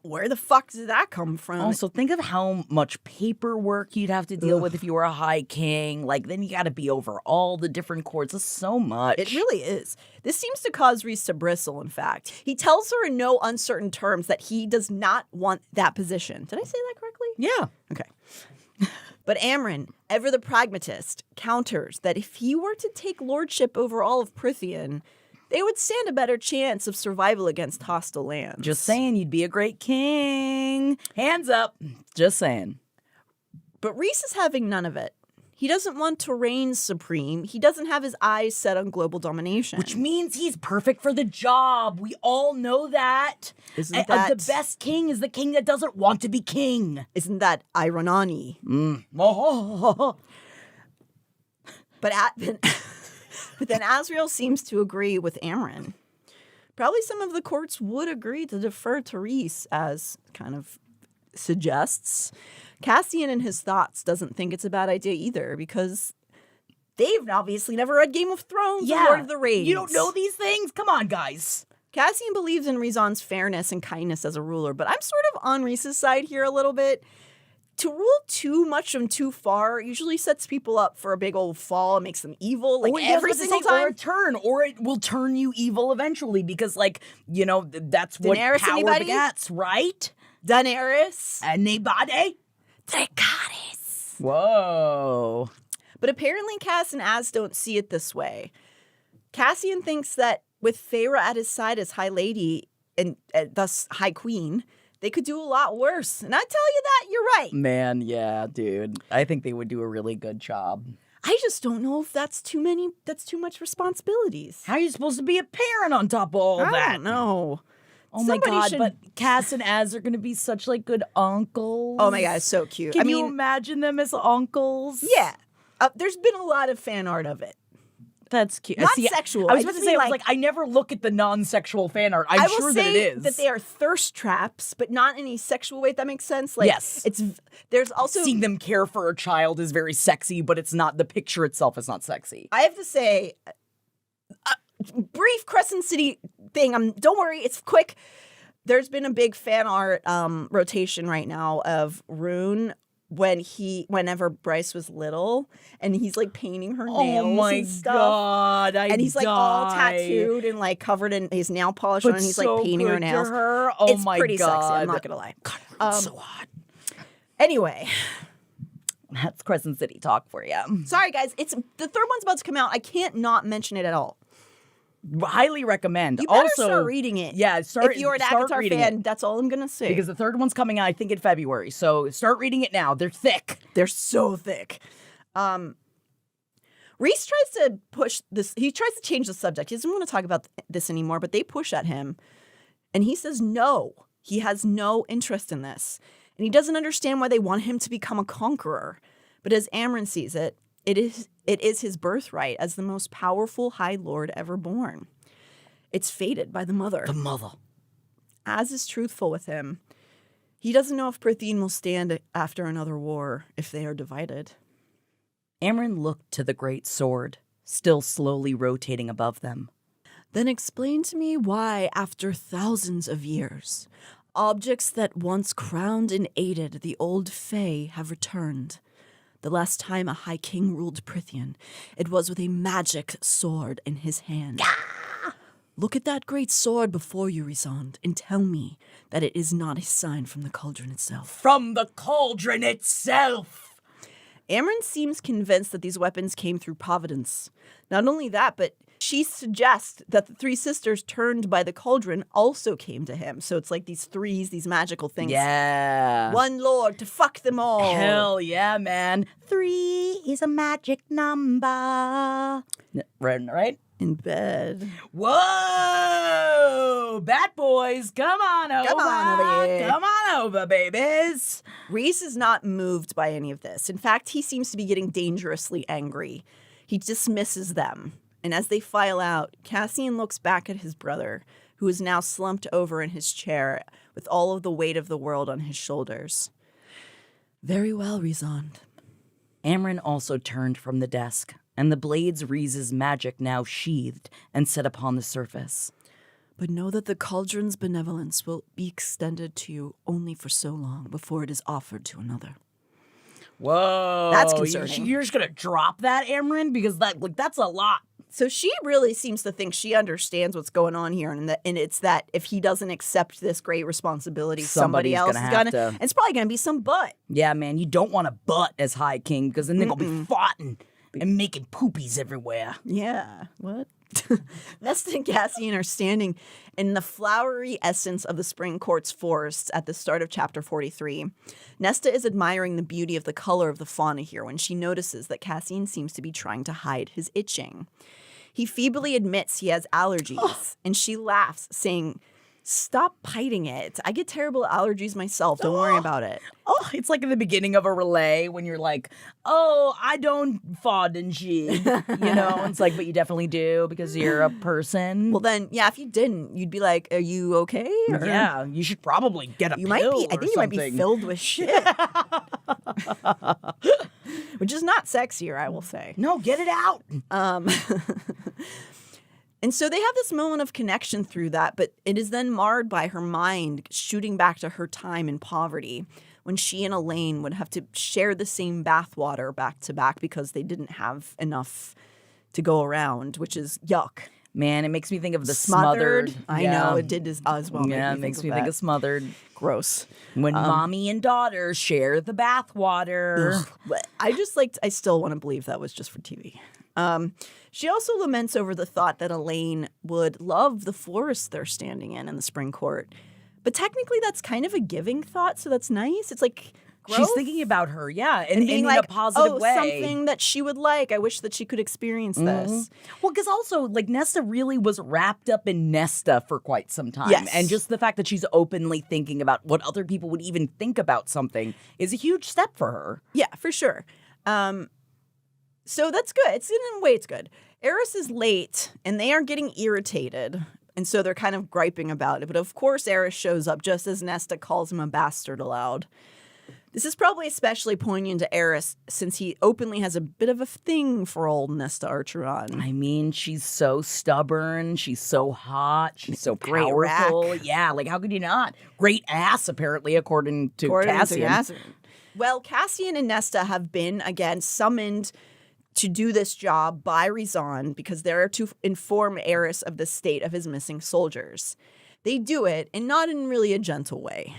Where the fuck did that come from? Also, think of how much paperwork you'd have to deal with if you were a high king. Like, then you got to be over all the different courts. It's so much. It really is. This seems to cause Rhys to bristle, in fact. He tells her in no uncertain terms that he does not want that position. Did I say that correctly? Yeah. Okay. But Amren, ever the pragmatist, counters that if he were to take lordship over all of Prythian, they would stand a better chance of survival against hostile lands. Just saying, you'd be a great king. Hands up. Just saying. But Rhys is having none of it. He doesn't want to reign supreme. He doesn't have his eyes set on global domination. Which means he's perfect for the job. We all know that. Isn't that... the best king is the king that doesn't want to be king. Isn't that Ironani? But then Azriel seems to agree with Amren. Probably some of the courts would agree to defer to Rhys, as kind of suggests. Cassian in his thoughts doesn't think it's a bad idea either, because they've obviously never read Game of Thrones or Lord of the Rings. You don't know these things? Come on, guys. Cassian believes in Rhysand's fairness and kindness as a ruler, but I'm sort of on Rhys's side here a little bit. To rule too much and too far usually sets people up for a big old fall and makes them evil, like every single time. Or a turn, or it will turn you evil eventually, because, like, you know, that's what Daenerys, power anybody? begets, right? Daenerys. Anybody? Dracarys. Whoa. But apparently Cass and Az don't see it this way. Cassian thinks that with Feyre at his side as High Lady and thus High Queen, they could do a lot worse. And I tell you that, you're right. Man, yeah, dude. I think they would do a really good job. I just don't know if that's too much responsibilities. How are you supposed to be a parent on top of all that? I don't know. Oh my God, but Cass and Az are going to be such, like, good uncles. Oh my God, it's so cute. Can you imagine them as uncles? Yeah. There's been a lot of fan art of it. That's cute. Not sexual. I was about to say, I never look at the non-sexual fan art. I'm sure that it is. I will say that they are thirst traps, but not in any sexual way, if that makes sense. Like, yes. There's also... Seeing them care for a child is very sexy, but it's not, the picture itself is not sexy. I have to say, brief Crescent City thing. Don't worry, it's quick. There's been a big fan art rotation right now of Rune whenever Bryce was little, and he's like painting her nails and stuff. God, and he's like all tattooed and like covered in his nail polish on, and he's like painting her nails. Oh it's my pretty God. sexy, I'm not gonna lie. God, so hot. Anyway, that's Crescent City talk for you. Sorry guys, the third one's about to come out. I can't not mention it at all. Highly recommend. You better also, start reading it. Yeah, if you're an ACOTAR fan, that's all I'm gonna say. Because the third one's coming out, I think, in February. So start reading it now. They're thick. They're so thick. Rhys tries to push this. He tries to change the subject. He doesn't want to talk about this anymore, but they push at him, and he says no. He has no interest in this, and he doesn't understand why they want him to become a conqueror. But as Amren sees it, it is his birthright as the most powerful High Lord ever born. It's fated by the mother. The mother. Az is truthful with him. He doesn't know if Prythian will stand after another war if they are divided. Amren looked to the great sword, still slowly rotating above them. Then explain to me why, after thousands of years, objects that once crowned and aided the old Fae have returned. The last time a High King ruled Prythian, it was with a magic sword in his hand. Look at that great sword before you, Rhysand, and tell me that it is not a sign from the cauldron itself. From the cauldron itself! Amren seems convinced that these weapons came through Providence. Not only that, but she suggests that the three sisters turned by the cauldron also came to him. So it's like these threes, these magical things. Yeah. One lord to fuck them all. Hell yeah, man. 3 is a magic number. Right? In bed. Whoa! Bat boys, come on over. Come on over here. Come on over, babies. Rhys is not moved by any of this. In fact, he seems to be getting dangerously angry. He dismisses them. And as they file out, Cassian looks back at his brother, who is now slumped over in his chair with all of the weight of the world on his shoulders. Very well, Rhysand. Amren also turned from the desk, and the blades Rhys's magic now sheathed and set upon the surface. But know that the cauldron's benevolence will be extended to you only for so long before it is offered to another. Whoa. That's concerning. You're just going to drop that, Amren? Because that's a lot. So she really seems to think she understands what's going on here, and it's that if he doesn't accept this great responsibility, somebody else is gonna. And it's probably gonna be some butt. Yeah, man, you don't want a butt as High King because then they're gonna be fighting and making poopies everywhere. Yeah. What? Nesta and Cassian are standing in the flowery essence of the Spring Court's forests at the start of chapter 43. Nesta is admiring the beauty of the color of the fauna here when she notices that Cassian seems to be trying to hide his itching. He feebly admits he has allergies, and she laughs, saying, "Stop hiding it. I get terrible allergies myself. Don't worry about it." Oh, it's like in the beginning of a relay when you're like, "Oh, I don't fod and she," It's like, but you definitely do because you're a person. Well, then, yeah, if you didn't, you'd be like, "Are you okay?" Or, yeah, you should probably get a pill. I think you might be filled with shit, which is not sexier, I will say. No, get it out. And so they have this moment of connection through that, but it is then marred by her mind shooting back to her time in poverty when she and Elaine would have to share the same bathwater back to back because they didn't have enough to go around, which is yuck. Man, it makes me think of the Smothered. I know, it did as well. Yeah, it makes me think of Smothered. Gross. When mommy and daughter share the bathwater. I still want to believe that was just for TV. She also laments over the thought that Elaine would love the forest they're standing in the Spring Court. But technically that's kind of a giving thought, so that's nice. It's like growth. She's thinking about her, yeah, and being in like, a positive way. Something that she would like. I wish that she could experience this. Well, because also, like, Nesta really was wrapped up in Nesta for quite some time. Yes. And just the fact that she's openly thinking about what other people would even think about something is a huge step for her. Yeah, for sure. So that's good. In a way, it's good. Eris is late, and they are getting irritated, and so they're kind of griping about it. But of course, Eris shows up just as Nesta calls him a bastard aloud. This is probably especially poignant to Eris, since he openly has a bit of a thing for old Nesta Archeron. I mean, she's so stubborn. She's so hot. She's so Great powerful. rack. Yeah, like, how could you not? Great ass, apparently, according to Cassian. Well, Cassian and Nesta have been, again, summoned to do this job by Rhysand because they're to inform Eris of the state of his missing soldiers. They do it, and not in really a gentle way.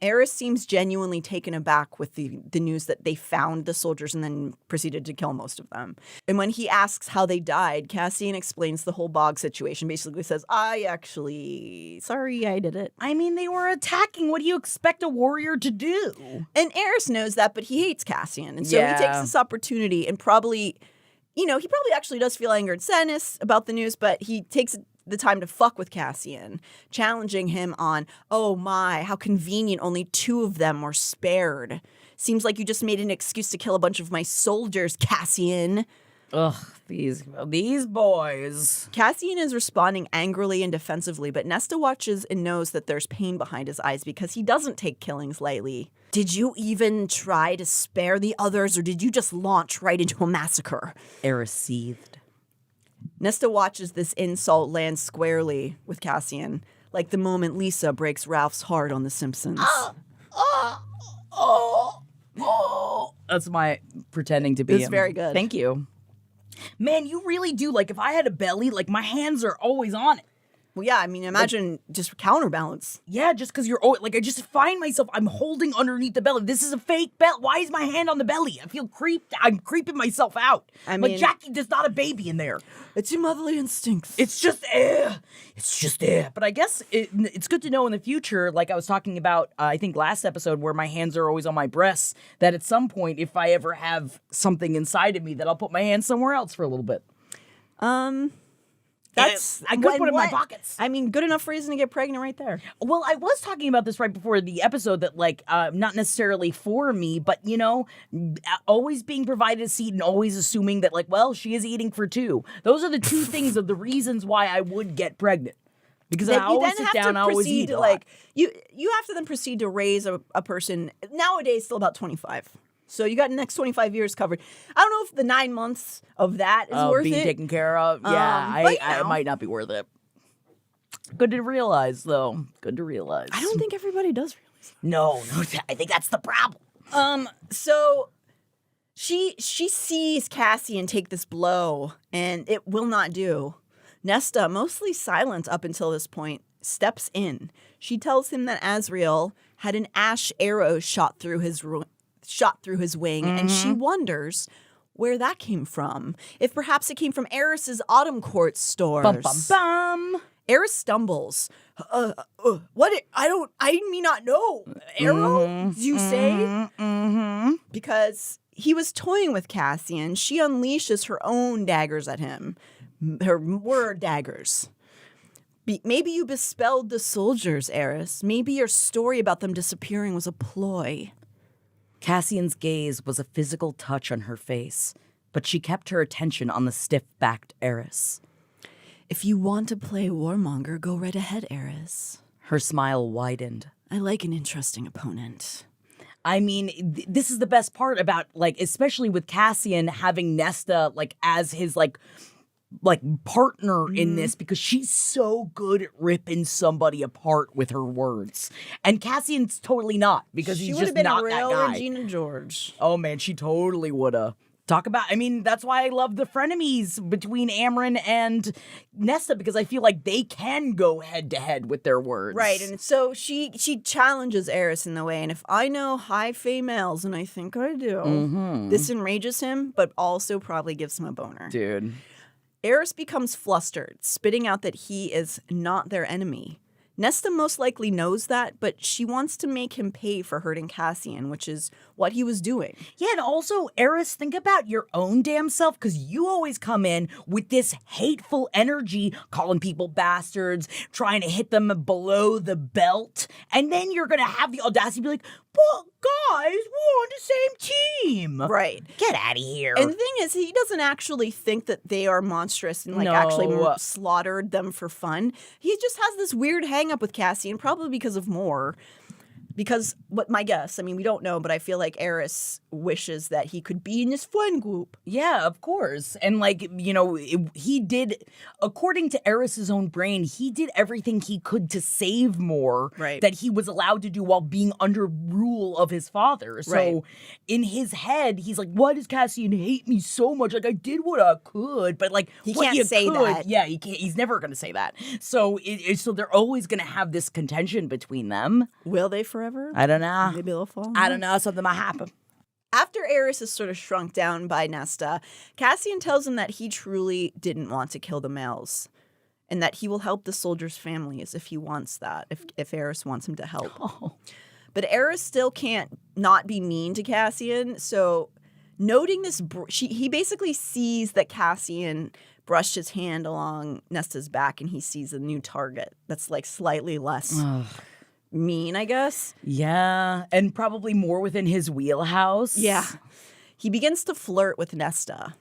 Eris seems genuinely taken aback with the news that they found the soldiers and then proceeded to kill most of them. And when he asks how they died, Cassian explains the whole bog situation, basically says, sorry, I did it. I mean, they were attacking. What do you expect a warrior to do? And Eris knows that, but he hates Cassian. And so he takes this opportunity and probably, he probably actually does feel anger and sadness about the news, but he takes the time to fuck with Cassian, challenging him on, oh my, how convenient only 2 of them were spared. Seems like you just made an excuse to kill a bunch of my soldiers, Cassian. Ugh, these boys. Cassian is responding angrily and defensively, but Nesta watches and knows that there's pain behind his eyes because he doesn't take killings lightly. Did you even try to spare the others, or did you just launch right into a massacre? Eris seethed. Nesta watches this insult land squarely with Cassian, like the moment Lisa breaks Ralph's heart on The Simpsons. That's my pretending to be It's him. very good. Thank you. Man, you really do. Like, if I had a belly, like, my hands are always on it. Well, yeah, I mean, imagine just counterbalance. Yeah, just because you're like, I just find myself, I'm holding underneath the belly. This is a fake belt. Why is my hand on the belly? I feel creeped. I'm creeping myself out. I like mean- Jackie, there's not a baby in there. It's your motherly instincts. It's just air. It's just air. But I guess it's good to know in the future, like I was talking about, I think last episode, where my hands are always on my breasts, that at some point, if I ever have something inside of me, that I'll put my hands somewhere else for a little bit. That's I could put it in my pockets. I mean, good enough reason to get pregnant right there. Well, I was talking about this right before the episode that, like, not necessarily for me, but, you know, always being provided a seat and always assuming that, like, well, she is eating for two. Those are the two things of the reasons why I would get pregnant. Because I always sit down, I always eat a lot. Like, you have to then proceed to raise a person, nowadays still about 25. So you got the next 25 years covered. I don't know if the 9 months of that is worth being it. taken care of. Yeah, but, it might not be worth it. Good to realize, though. Good to realize. I don't think everybody does realize. No, I think that's the problem. So she sees Cassian take this blow, and it will not do. Nesta, mostly silent up until this point, steps in. She tells him that Azriel had an ash arrow shot through his wing, and she wonders where that came from. If perhaps it came from Eris's Autumn Court stores. Bum, bum, bum. Eris stumbles. What? I may not know. Arrow? You say? Mm-hmm. Because he was toying with Cassian, she unleashes her own daggers at him. Her word daggers. Maybe you bespelled the soldiers, Eris. Maybe your story about them disappearing was a ploy. Cassian's gaze was a physical touch on her face, but she kept her attention on the stiff-backed Eris. If you want to play warmonger, go right ahead, Eris. Her smile widened. I like an interesting opponent. I mean, this is the best part about, like, especially with Cassian having Nesta, like, as his, like partner in this, because she's so good at ripping somebody apart with her words. And Cassian's totally not, because he's just not that guy. She would have been a real Regina George. Oh, man, she totally would have. Talk about, I mean, that's why I love the frenemies between Amren and Nesta, because I feel like they can go head to head with their words. Right, and so she challenges Eris in the way, and if I know high fae males, and I think I do, this enrages him, but also probably gives him a boner. Dude. Eris becomes flustered, spitting out that he is not their enemy. Nesta most likely knows that, but she wants to make him pay for hurting Cassian, which is what he was doing. Yeah, and also, Eris, think about your own damn self, because you always come in with this hateful energy, calling people bastards, trying to hit them below the belt, and then you're going to have the audacity to be like, but guys, we're on the same team. Right. Get out of here. And the thing is, he doesn't actually think that they are monstrous and actually slaughtered them for fun. He just has this weird hang up with Cassian, probably because of more. Because what my guess, I mean, we don't know, but I feel like Eris wishes that he could be in this fun group. Yeah, of course. And like, you know, he did, according to Eris's own brain, he did everything he could to save more that he was allowed to do while being under rule of his father. So in his head, he's like, why does Cassian hate me so much? Like, I did what I could, but like, he can't say that. Yeah, he can't. He's never going to say that. So, so they're always going to have this contention between them. Will they forever? I don't know. Maybe they'll fall. I don't know. Something might happen. After Eris is sort of shrunk down by Nesta, Cassian tells him that he truly didn't want to kill the males, and that he will help the soldiers' families if he wants that, if Eris wants him to help. Oh. But Eris still can't not be mean to Cassian, so noting this, he basically sees that Cassian brushed his hand along Nesta's back, and he sees a new target that's like slightly less mean, I guess. Yeah, and probably more within his wheelhouse. Yeah. He begins to flirt with Nesta.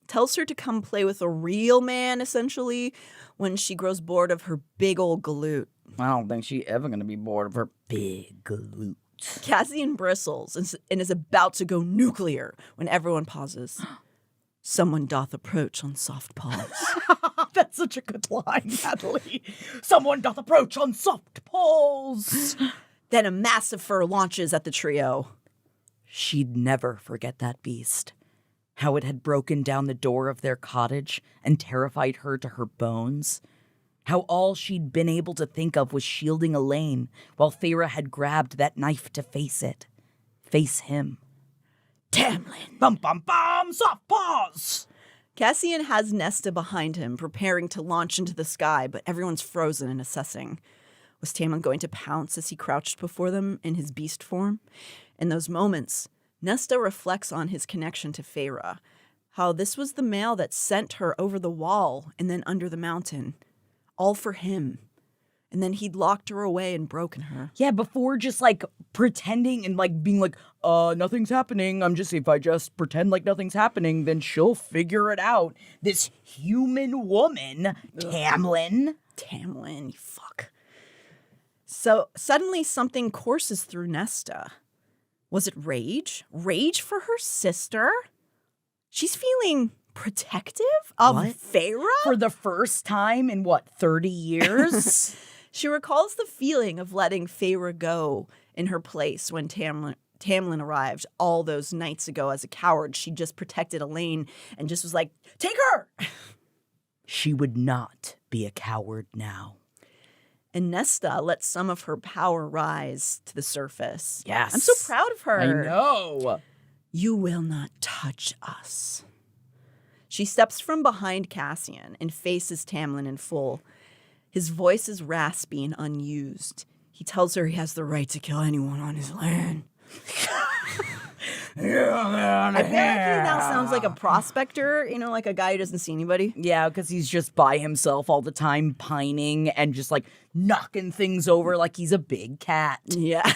Tells her to come play with a real man, essentially, when she grows bored of her big old galoot. I don't think she's ever going to be bored of her big galoot. Cassian bristles and is about to go nuclear when everyone pauses. Someone doth approach on soft paws. That's such a good line, Natalie. Someone doth approach on soft paws. Then a massive fur launches at the trio. She'd never forget that beast. How it had broken down the door of their cottage and terrified her to her bones. How all she'd been able to think of was shielding Elaine, while Feyre had grabbed that knife to face it. Face him. Tamlin! Bum bum bum! Soft paws! Cassian has Nesta behind him, preparing to launch into the sky, but everyone's frozen and assessing. Was Tamlin going to pounce as he crouched before them in his beast form? In those moments, Nesta reflects on his connection to Feyre, how this was the mail that sent her over the wall and then under the mountain. All for him. And then he'd locked her away and broken her. Yeah, before just like pretending and like being like, nothing's happening. If I just pretend like nothing's happening, then she'll figure it out. This human woman, Tamlin. Tamlin, you fuck. So suddenly something courses through Nesta. Was it rage? Rage for her sister? She's feeling protective of Feyre? For the first time in 30 years? She recalls the feeling of letting Feyre go in her place when Tamlin arrived all those nights ago as a coward. She just protected Elaine and just was like, take her! She would not be a coward now. And Nesta lets some of her power rise to the surface. Yes. I'm so proud of her. I know. You will not touch us. She steps from behind Cassian and faces Tamlin in full. His voice is raspy and unused. He tells her he has the right to kill anyone on his land. I feel like he now sounds like a prospector, like a guy who doesn't see anybody. Yeah, because he's just by himself all the time, pining and just like knocking things over like he's a big cat. Yeah.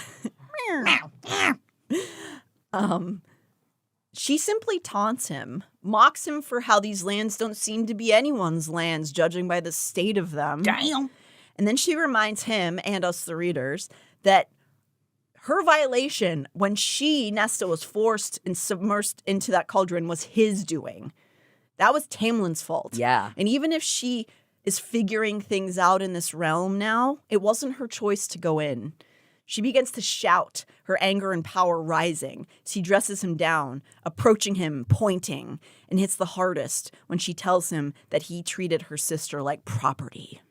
She simply taunts him, mocks him for how these lands don't seem to be anyone's lands, judging by the state of them. Damn. And then she reminds him and us, the readers, that her violation when Nesta, was forced and submersed into that cauldron was his doing. That was Tamlin's fault. Yeah. And even if she is figuring things out in this realm now, it wasn't her choice to go in. She begins to shout, her anger and power rising. She dresses him down, approaching him, pointing, and hits the hardest when she tells him that he treated her sister like property.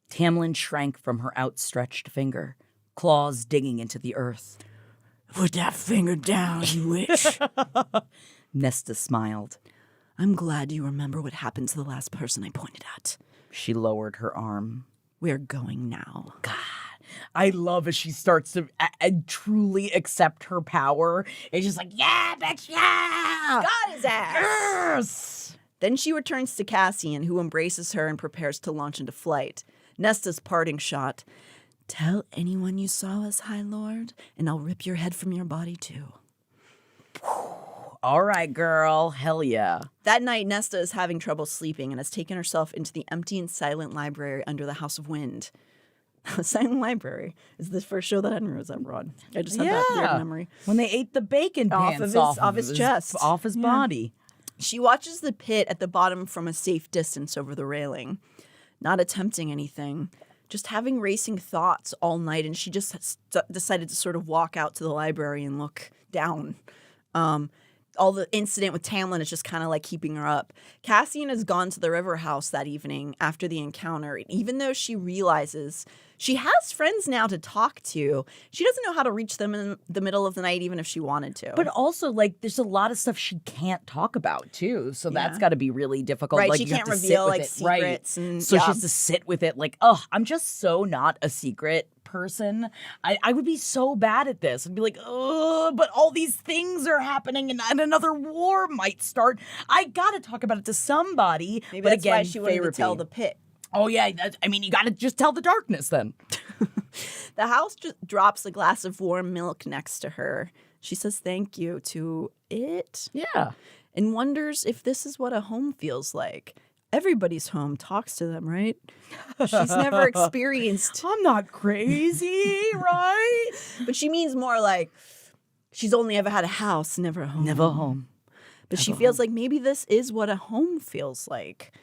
Tamlin shrank from her outstretched finger, claws digging into the earth. Put that finger down, you witch. Nesta smiled. I'm glad you remember what happened to the last person I pointed at. She lowered her arm. We're going now. God. I love as she starts to truly accept her power. It's just like, yeah, bitch, yeah! Got his ass! Yes! Then she returns to Cassian, who embraces her and prepares to launch into flight. Nesta's parting shot. Tell anyone you saw us, High Lord, and I'll rip your head from your body, too. All right, girl. Hell yeah. That night, Nesta is having trouble sleeping and has taken herself into the empty and silent library under the House of Wind. Silent Library is the first show that Henry was ever on. I just had that weird memory. When they ate the bacon pants off his chest. Off his body. She watches the pit at the bottom from a safe distance over the railing, not attempting anything, just having racing thoughts all night, and she just decided to sort of walk out to the library and look down. All the incident with Tamlin is just kind of like keeping her up. Cassian has gone to the river house that evening after the encounter. Even though she realizes she has friends now to talk to, she doesn't know how to reach them in the middle of the night, even if she wanted to. But also, like, there's a lot of stuff she can't talk about, too. So that's got to be really difficult. Right, like, she you can't have to reveal, sit with like, it. secrets. Right. And, so she has to sit with it like, I'm just so not a secret person. I would be so bad at this. I'd be like, but all these things are happening and another war might start. I gotta talk about it to somebody. Maybe but that's again, why she wanted to tell the pit. Oh yeah, you gotta just tell the darkness then. The house just drops a glass of warm milk next to her. She says thank you to it. Yeah. And wonders if this is what a home feels like. Everybody's home talks to them, right? She's never experienced. I'm not crazy, right? But she means more like she's only ever had a house, never a home. Never home. But she feels like maybe this is what a home feels like.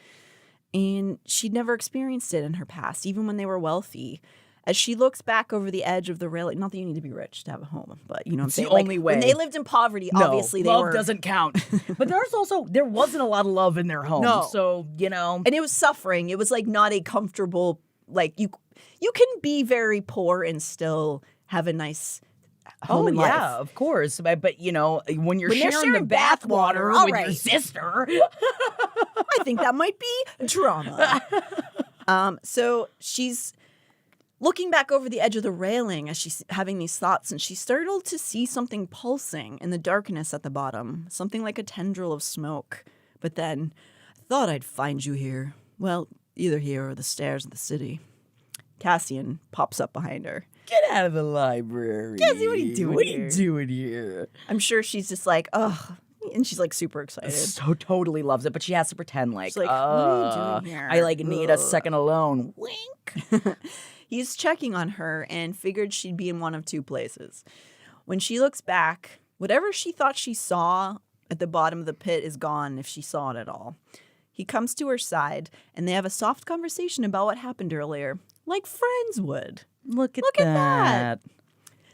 And she'd never experienced it in her past, even when they were wealthy. As she looks back over the edge of the railing, not that you need to be rich to have a home, but you know what I'm It's saying? the only way. When they lived in poverty, No, obviously they love were. doesn't count. But there wasn't a lot of love in their home. No. So, you know. And it was suffering. It was like not a comfortable, like you can be very poor and still have a nice home in life. Yeah, of course. But you know, when you're When they're sharing the sharing bathwater bathwater, with your alright. sister. I think that might be drama. So she's looking back over the edge of the railing as she's having these thoughts, and she's startled to see something pulsing in the darkness at the bottom, something like a tendril of smoke. But then, I thought I'd find you here. Well, either here or the stairs of the city. Cassian pops up behind her. Get out of the library. Cassie, what are you doing What here? are you doing here? I'm sure she's just like, ugh. And she's like super excited. So totally loves it, but she has to pretend like, She's like, what are you doing here? I like need a second alone. Wink. He's checking on her and figured she'd be in one of two places. When she looks back, whatever she thought she saw at the bottom of the pit is gone if she saw it at all. He comes to her side and they have a soft conversation about what happened earlier, like friends would. Look at that.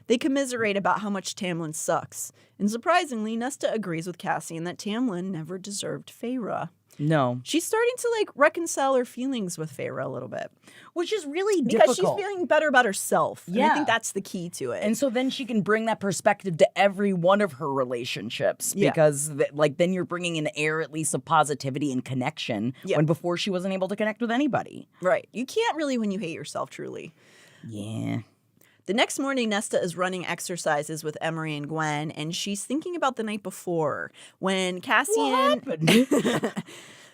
They commiserate about how much Tamlin sucks. And surprisingly, Nesta agrees with Cassian that Tamlin never deserved Feyre. No. She's starting to like reconcile her feelings with Feyre a little bit. Which is really Because difficult. she's feeling better about herself. And I Yeah. think that's the key to it. And so then she can bring that perspective to every one of her relationships Yeah. because like then you're bringing an air at least of positivity and connection Yeah. when before she wasn't able to connect with anybody. Right. You can't really when you hate yourself, truly. Yeah. The next morning, Nesta is running exercises with Emery and Gwen, and she's thinking about the night before when Cassian...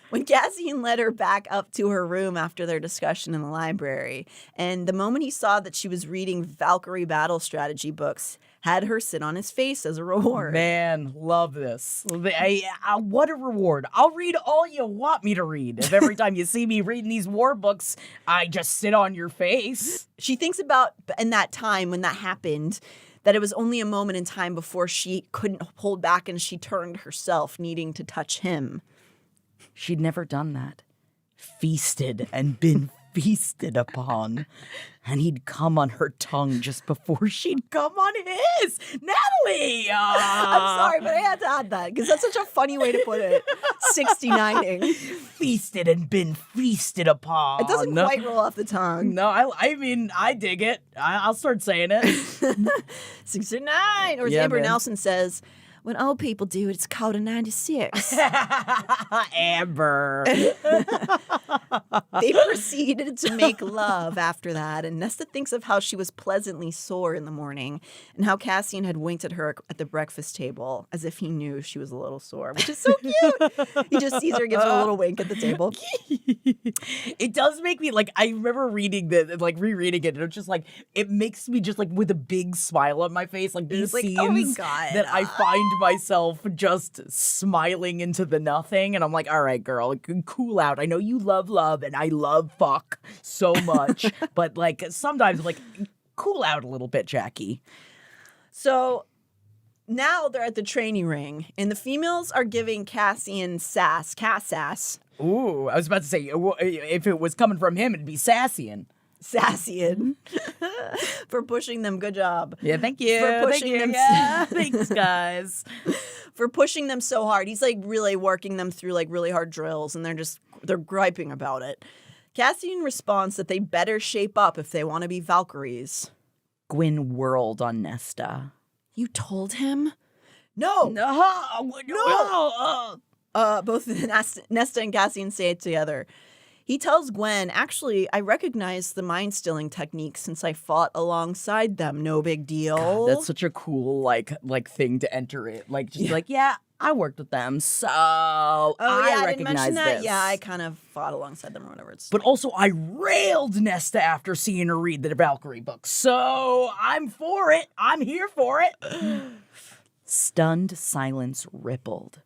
When Cassian led her back up to her room after their discussion in the library, and the moment he saw that she was reading Valkyrie battle strategy books, had her sit on his face as a reward. Man, love this. What a reward. I'll read all you want me to read. If every time you see me reading these war books, I just sit on your face. She thinks about in that time when that happened, that it was only a moment in time before she couldn't hold back and she turned herself, needing to touch him. She'd never done that. Feasted and been feasted upon. And he'd come on her tongue just before she'd come on his. Natalie! I'm sorry, but I had to add that because that's such a funny way to put it. 69ing. Feasted and been feasted upon. It doesn't quite roll off the tongue. No, I mean, I dig it. I'll start saying it. 69. Or as Yeah, Amber man. Nelson says, when old people do it, it's called a 96. Amber. They proceeded to make love after that, and Nesta thinks of how she was pleasantly sore in the morning and how Cassian had winked at her at the breakfast table as if he knew she was a little sore, which is so cute. He just sees her, gives her a little wink at the table. It does make me, like, I remember reading this, like, rereading it, and it's just, like, it makes me just, like, with a big smile on my face, like, these It's like, scenes oh my God. that I find myself just smiling into the nothing, and I'm like, all right, girl, cool out. I know you love love, and I love fuck so much, but, like, sometimes, I'm like, cool out a little bit, Jackie. So now they're at the training ring, and the females are giving Cassian sass, Cass sass. Ooh, I was about to say, if it was coming from him, it'd be Sassian. Sassian for pushing them. Good job. Yeah, thank you. For pushing thank you. them. Yeah, thanks, guys. For pushing them so hard. He's like really working them through like really hard drills, and they're griping about it. Cassian responds that they better shape up if they want to be Valkyries. Gwyn whirled on Nesta. You told him? No. No. Both Nesta and Cassian say it together. He tells Gwen, actually, I recognize the mind-stilling technique since I fought alongside them. No big deal. God, that's such a cool like thing to enter it. Like just like, yeah, I worked with them, so I didn't mention recognize that. this. Yeah, I kind of fought alongside them or whatever. But also, I railed Nesta after seeing her read the Valkyrie book, so I'm for it. I'm here for it. Stunned silence rippled.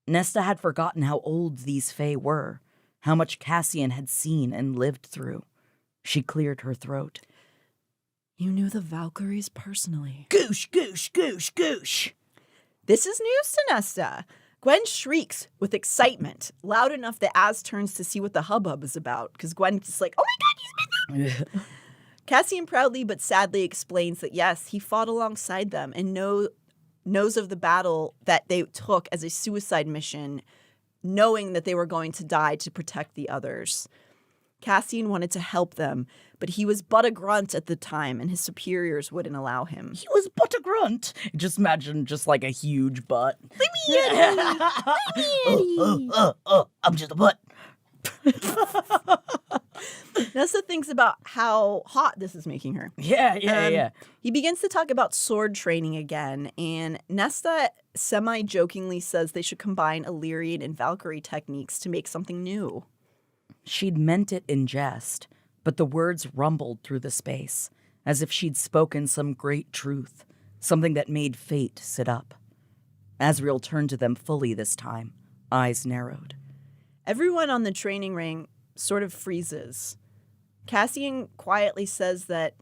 Nesta had forgotten how old these Fae were. How much Cassian had seen and lived through. She cleared her throat. You knew the Valkyries personally. Goosh, goosh, goosh, goosh. This is news to Nesta. Gwen shrieks with excitement, loud enough that Az turns to see what the hubbub is about, because Gwen's just like, oh my God, he's been there! Cassian proudly but sadly explains that, yes, he fought alongside them and knows of the battle that they took as a suicide mission, knowing that they were going to die to protect the others. Cassian wanted to help them, but he was but a grunt at the time, and his superiors wouldn't allow him. He was but a grunt. Just imagine just like a huge butt. I'm just a butt. Nesta thinks about how hot this is making her. Yeah. He begins to talk about sword training again, and Nesta semi-jokingly says they should combine Illyrian and Valkyrie techniques to make something new. She'd meant it in jest, but the words rumbled through the space, as if she'd spoken some great truth, something that made fate sit up. Asriel turned to them fully this time, eyes narrowed. Everyone on the training ring sort of freezes. Cassian quietly says that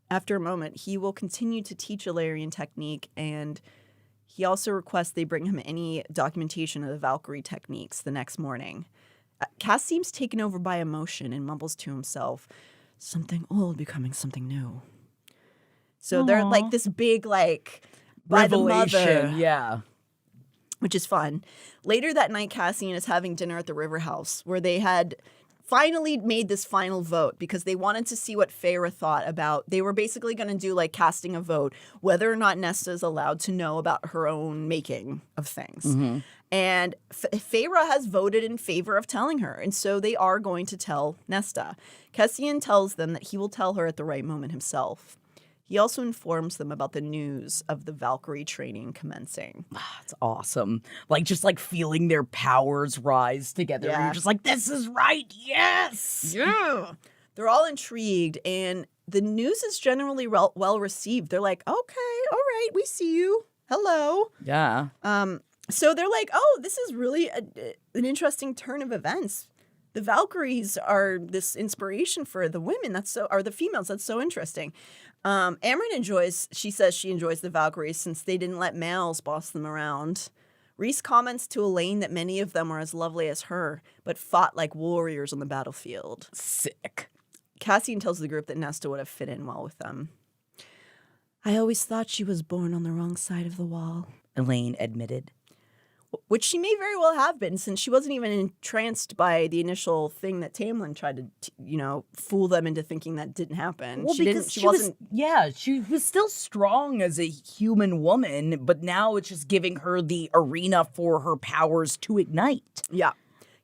after a moment, he will continue to teach Illyrian technique, and he also requests they bring him any documentation of the Valkyrie techniques the next morning. Cass seems taken over by emotion and mumbles to himself, something old becoming something new. So they're like this big, like, by the mother. Yeah. Which is fun. Later that night, Cassian is having dinner at the River House, where they had finally made this final vote because they wanted to see what Feyre thought about. They were basically going to do like casting a vote, whether or not Nesta is allowed to know about her own making of things. Mm-hmm. And Feyre has voted in favor of telling her, and so they are going to tell Nesta. Cassian tells them that he will tell her at the right moment himself. He also informs them about the news of the Valkyrie training commencing. It's awesome. Like, just like feeling their powers rise together. Yeah. You're just like, this is right. Yes. Yeah. They're all intrigued, and the news is generally well received. They're like, okay, all right, we see you. Hello. Yeah. So they're like, oh, this is really an interesting turn of events. The Valkyries are this inspiration for the women. The females. That's so interesting. Amren she says she enjoys the Valkyries since they didn't let males boss them around. Rhys comments to Elaine that many of them are as lovely as her, but fought like warriors on the battlefield. Sick. Cassian tells the group that Nesta would have fit in well with them. I always thought she was born on the wrong side of the wall, Elaine admitted. Which she may very well have been, since she wasn't even entranced by the initial thing that Tamlin tried to, fool them into thinking that didn't happen. Well, she was still strong as a human woman, but now it's just giving her the arena for her powers to ignite. Yeah.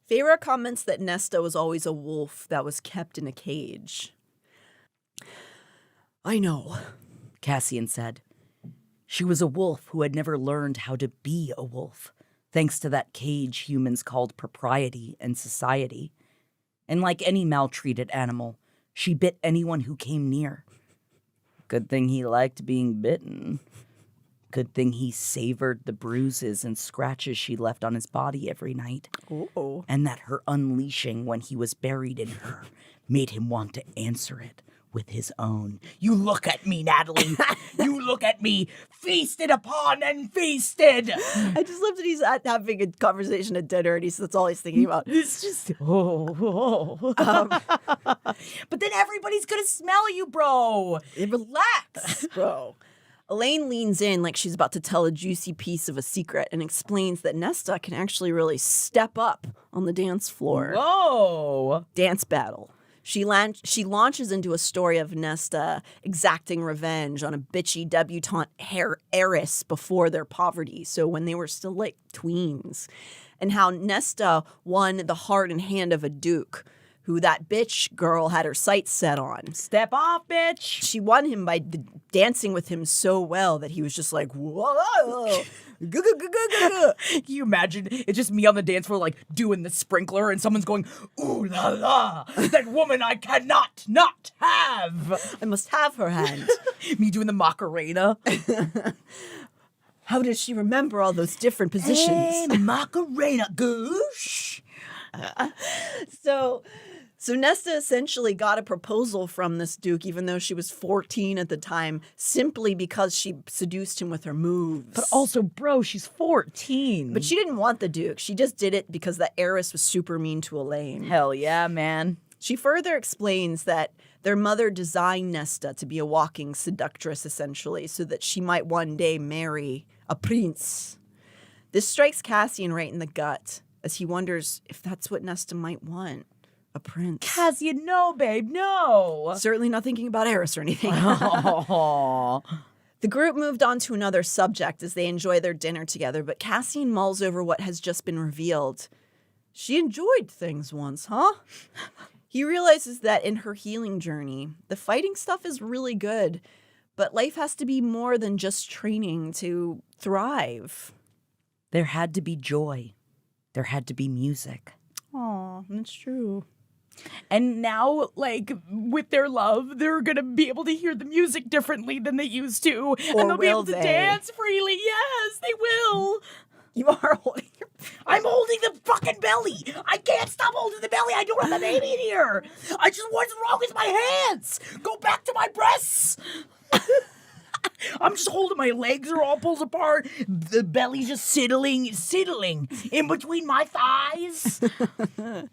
Feyre comments that Nesta was always a wolf that was kept in a cage. I know, Cassian said. She was a wolf who had never learned how to be a wolf, thanks to that cage humans called propriety and society. And like any maltreated animal, she bit anyone who came near. Good thing he liked being bitten. Good thing he savored the bruises and scratches she left on his body every night. Ooh. And that her unleashing when he was buried in her made him want to answer it with his own. You look at me, Natalie. You look at me, feasted upon and feasted. I just love that he's having a conversation at dinner and that's all he's thinking about. It's just, But then everybody's going to smell you, bro. Relax, bro. Elaine leans in like she's about to tell a juicy piece of a secret and explains that Nesta can actually really step up on the dance floor. Whoa. Dance battle. She launches into a story of Nesta exacting revenge on a bitchy debutante Eris before their poverty, so when they were still like tweens, and how Nesta won the heart and hand of a duke who that bitch girl had her sights set on. Step off, bitch. She won him by dancing with him so well that he was just like, whoa. Can you imagine? It's just me on the dance floor, like, doing the sprinkler, and someone's going, ooh la la, that woman I cannot not have. I must have her hand. Me doing the Macarena. How does she remember all those different positions? Hey, Macarena, goosh. So Nesta essentially got a proposal from this duke, even though she was 14 at the time, simply because she seduced him with her moves. But also, bro, she's 14. But she didn't want the duke. She just did it because the Eris was super mean to Elaine. Hell yeah, man. She further explains that Their mother designed Nesta to be a walking seductress, essentially, so that she might one day marry a prince. This strikes Cassian right in the gut, as he wonders if that's what Nesta might want. A prince. Cassian, no, babe, no. Certainly not thinking about Eris or anything. Aww. The group moved on to another subject as they enjoy their dinner together, but Cassian mulls over what has just been revealed. She enjoyed things once, huh? He realizes that in her healing journey, the fighting stuff is really good, but life has to be more than just training to thrive. There had to be joy. There had to be music. Aw, that's true. And now, like, with their love, they're going to be able to hear the music differently than they used to. And they'll be able to dance freely. Yes, they will. You are holding your... I'm holding the fucking belly. I can't stop holding the belly. I don't have a baby in here. What's wrong with my hands? Go back to my breasts. I'm just holding, my legs are all pulled apart. The belly's just sidling in between my thighs. The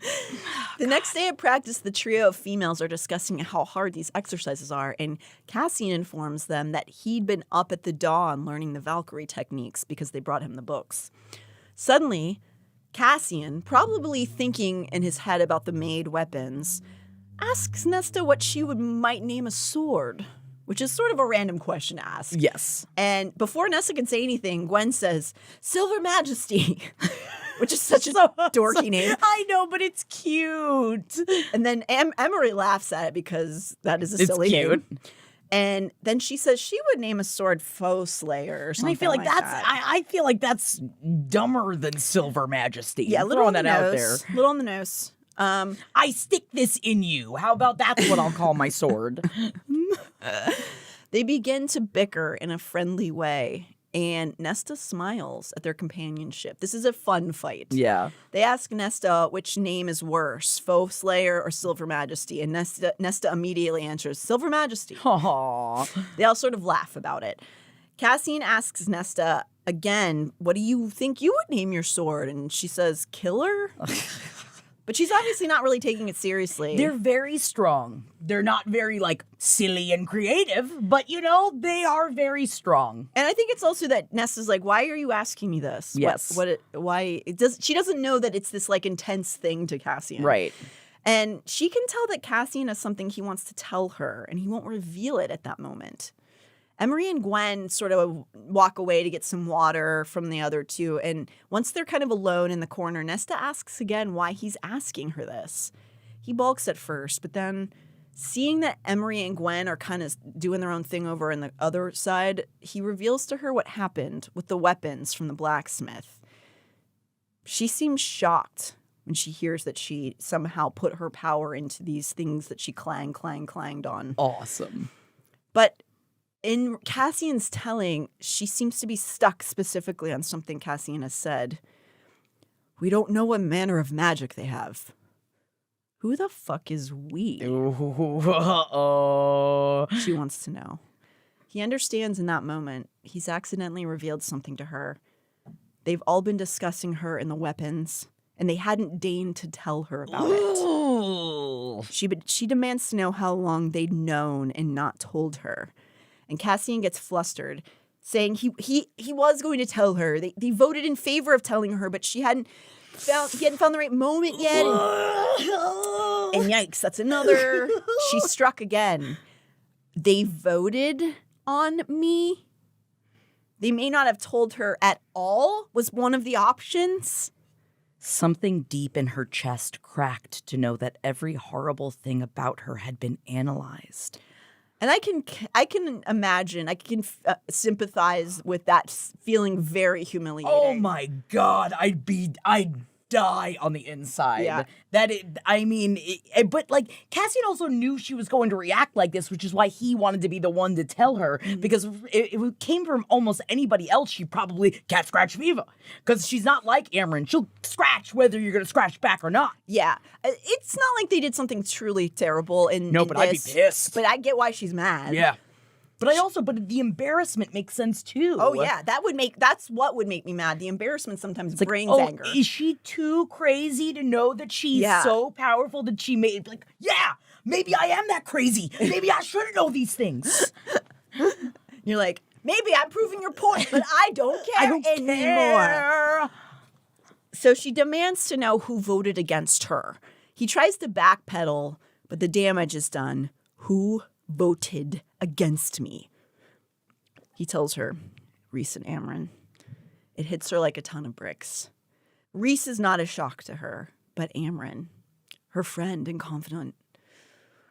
next day at practice, the trio of females are discussing how hard these exercises are, and Cassian informs them that he'd been up at the dawn learning the Valkyrie techniques because they brought him the books. Suddenly, Cassian, probably thinking in his head about the made weapons, asks Nesta what she might name a sword, which is sort of a random question to ask. Yes. And before Nesta can say anything, Gwen says, Silver Majesty, which is such a dorky name. I know, but it's cute. And then Emery laughs at it because that is a silly name. And then she says she would name a sword Foe Slayer or something. And I feel like that's that. I feel like that's dumber than Silver Majesty. Yeah, a little on that the out nose. there. Little on the nose. I stick this in you. How about that's what I'll call my sword? They begin to bicker in a friendly way, and Nesta smiles at their companionship. This is a fun fight. Yeah. They ask Nesta which name is worse, Foe Slayer or Silver Majesty, and Nesta immediately answers, Silver Majesty. Aww. They all sort of laugh about it. Cassian asks Nesta again, what do you think you would name your sword? And she says, Killer? But she's obviously not really taking it seriously. They're very strong. They're not very, like, silly and creative, but, you know, they are very strong. And I think it's also that Nesta's like, why are you asking me this? Yes. She doesn't know that it's this, like, intense thing to Cassian. Right. And she can tell that Cassian has something he wants to tell her, and he won't reveal it at that moment. Emery and Gwen sort of walk away to get some water from the other two, and once they're kind of alone in the corner, Nesta asks again why he's asking her this. He balks at first, but then seeing that Emery and Gwen are kind of doing their own thing over on the other side, he reveals to her what happened with the weapons from the blacksmith. She seems shocked when she hears that she somehow put her power into these things that she clanged on. Awesome. But in Cassian's telling, she seems to be stuck specifically on something Cassian has said. We don't know what manner of magic they have. Who the fuck is we? Uh-oh. She wants to know. He understands in that moment he's accidentally revealed something to her. They've all been discussing her and the weapons, and they hadn't deigned to tell her about it. She demands to know how long they'd known and not told her. And Cassian gets flustered, saying he was going to tell her. They voted in favor of telling her, but he hadn't found the right moment yet. And yikes, that's another. She struck again. They voted on me. They may not have told her at all, was one of the options. Something deep in her chest cracked to know that every horrible thing about her had been analyzed. And I can imagine, I can sympathize with that feeling very humiliating. Oh my God, I'd die on the inside. Yeah. But like Cassian also knew she was going to react like this, which is why he wanted to be the one to tell her, because if it came from almost anybody else, she probably cat scratch fever, because she's not like Amren. She'll scratch whether you're going to scratch back or not. Yeah. It's not like they did something truly terrible I'd be pissed. But I get why she's mad. Yeah. But the embarrassment makes sense too. Oh yeah, that's what would make me mad. The embarrassment sometimes brings anger. Is she too crazy to know that she's so powerful that she made, like, yeah, maybe I am that crazy. Maybe I shouldn't know these things. You're like, maybe I'm proving your point, but I don't care I don't anymore. care. So she demands to know who voted against her. He tries to backpedal, but the damage is done. Who voted against me? He tells her, Rhys and Amren. It hits her like a ton of bricks. Rhys is not a shock to her, but Amren, her friend and confidant,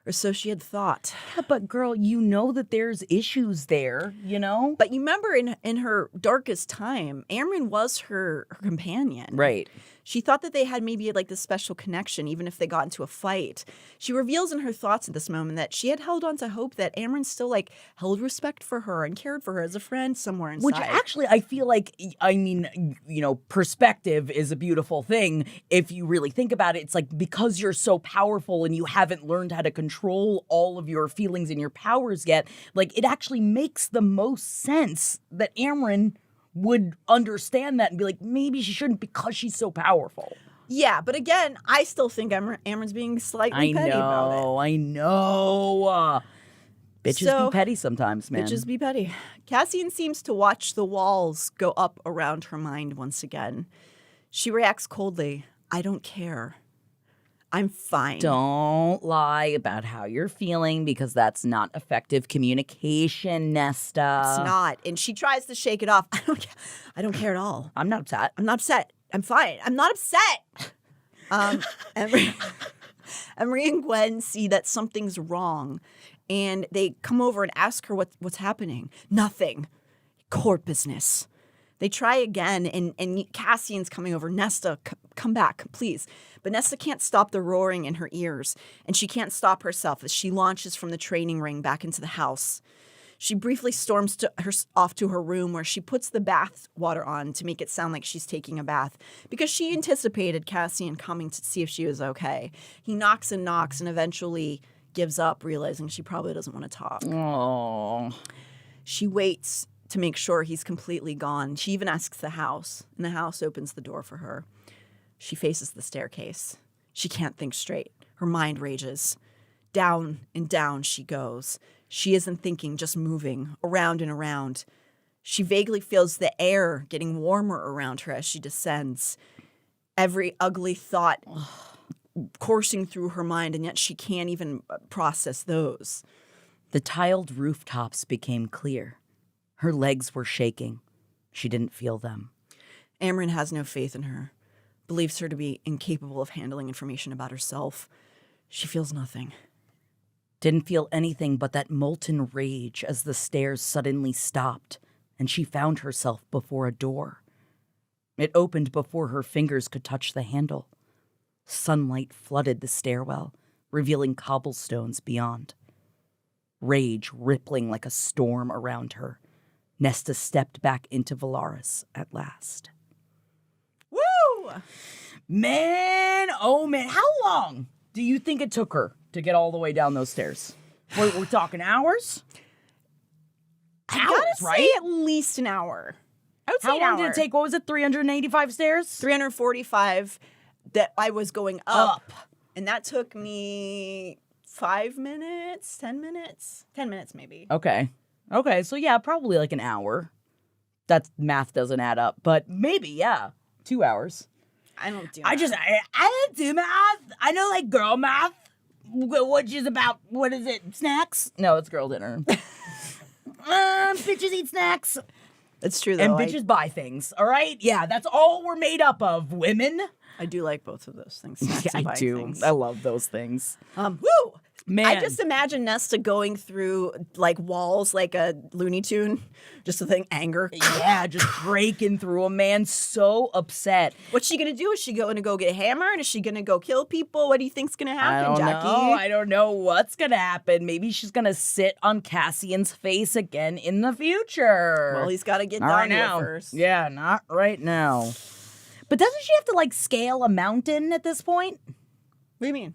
or so she had thought. Yeah, but girl, you know that there's issues there, you know? But you remember in her darkest time, Amren was her companion. Right. She thought that they had maybe like this special connection, even if they got into a fight. She reveals in her thoughts at this moment that she had held on to hope that Amren still like held respect for her and cared for her as a friend somewhere inside. Which actually, I feel like, I mean, you know, perspective is a beautiful thing. If you really think about it, it's like because you're so powerful and you haven't learned how to control all of your feelings and your powers yet, like it actually makes the most sense that Amren would understand that and be like, maybe she shouldn't because she's so powerful. Yeah, but again, I still think Amren's being slightly petty about it. I know. Bitches be petty sometimes, man. Bitches be petty. Cassian seems to watch the walls go up around her mind once again. She reacts coldly. I don't care. I'm fine. Don't lie about how you're feeling because that's not effective communication, Nesta. It's not. And she tries to shake it off. I don't care at all. I'm not upset. I'm not upset. I'm fine. I'm not upset. Emery and Gwen see that something's wrong, and they come over and ask her what's happening. Nothing. Court business. They try again, and Cassian's coming over. Nesta, come back, please. But Nesta can't stop the roaring in her ears, and she can't stop herself as she launches from the training ring back into the house. She briefly storms off to her room where she puts the bath water on to make it sound like she's taking a bath because she anticipated Cassian coming to see if she was okay. He knocks and eventually gives up, realizing she probably doesn't want to talk. Oh. She waits to make sure he's completely gone. She even asks the house, and the house opens the door for her. She faces the staircase. She can't think straight. Her mind rages. Down and down she goes. She isn't thinking, just moving, around and around. She vaguely feels the air getting warmer around her as she descends. Every ugly thought coursing through her mind, and yet she can't even process those. The tiled rooftops became clear. Her legs were shaking. She didn't feel them. Amren has no faith in her, believes her to be incapable of handling information about herself. She feels nothing. Didn't feel anything but that molten rage as the stairs suddenly stopped, and she found herself before a door. It opened before her fingers could touch the handle. Sunlight flooded the stairwell, revealing cobblestones beyond. Rage rippling like a storm around her, Nesta stepped back into Valaris at last. Woo! Man, oh man, how long do you think it took her to get all the way down those stairs? We're talking hours? I gotta say at least an hour. I would say How long did it take? What was it, 385 stairs? 345 that I was going up. And that took me 5 minutes, 10 minutes? 10 minutes maybe. Okay, so yeah, probably like an hour. That math doesn't add up, but maybe, yeah, 2 hours. I don't do math. I don't do math. I know like girl math, which is about, what is it, snacks? No, it's girl dinner. Bitches eat snacks. It's true, though. And bitches buy things, all right? Yeah, that's all we're made up of, women. I do like both of those things. Snacks Yeah, and I buying do. things. I love those things. Woo! Man. I just imagine Nesta going through like walls like a Looney Tune, just with anger. Yeah, just breaking through a man, so upset. What's she gonna do? Is she going to go get hammered? Is she gonna go kill people? What do you think's gonna happen, Jackie? I don't know what's gonna happen. Maybe she's gonna sit on Cassian's face again in the future. Well, he's got to get Not down right to now. it first. Yeah, not right now. But doesn't she have to like scale a mountain at this point? What do you mean?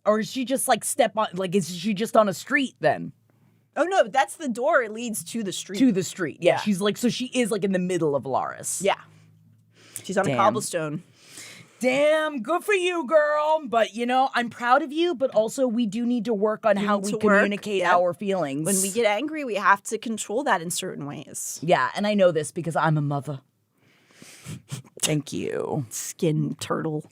Or is she just like step on, like is she just on a street then? Oh no, that's the door. It leads to the street. To the street. Yeah, Yeah. she's like, so she is like in the middle of Laris. Yeah. She's on a Damn. cobblestone. Damn, good for you, girl. But, I'm proud of you, but also we do need to work on how we communicate our feelings. When we get angry, we have to control that in certain ways. Yeah, and I know this because I'm a mother. Thank you. Skin turtle.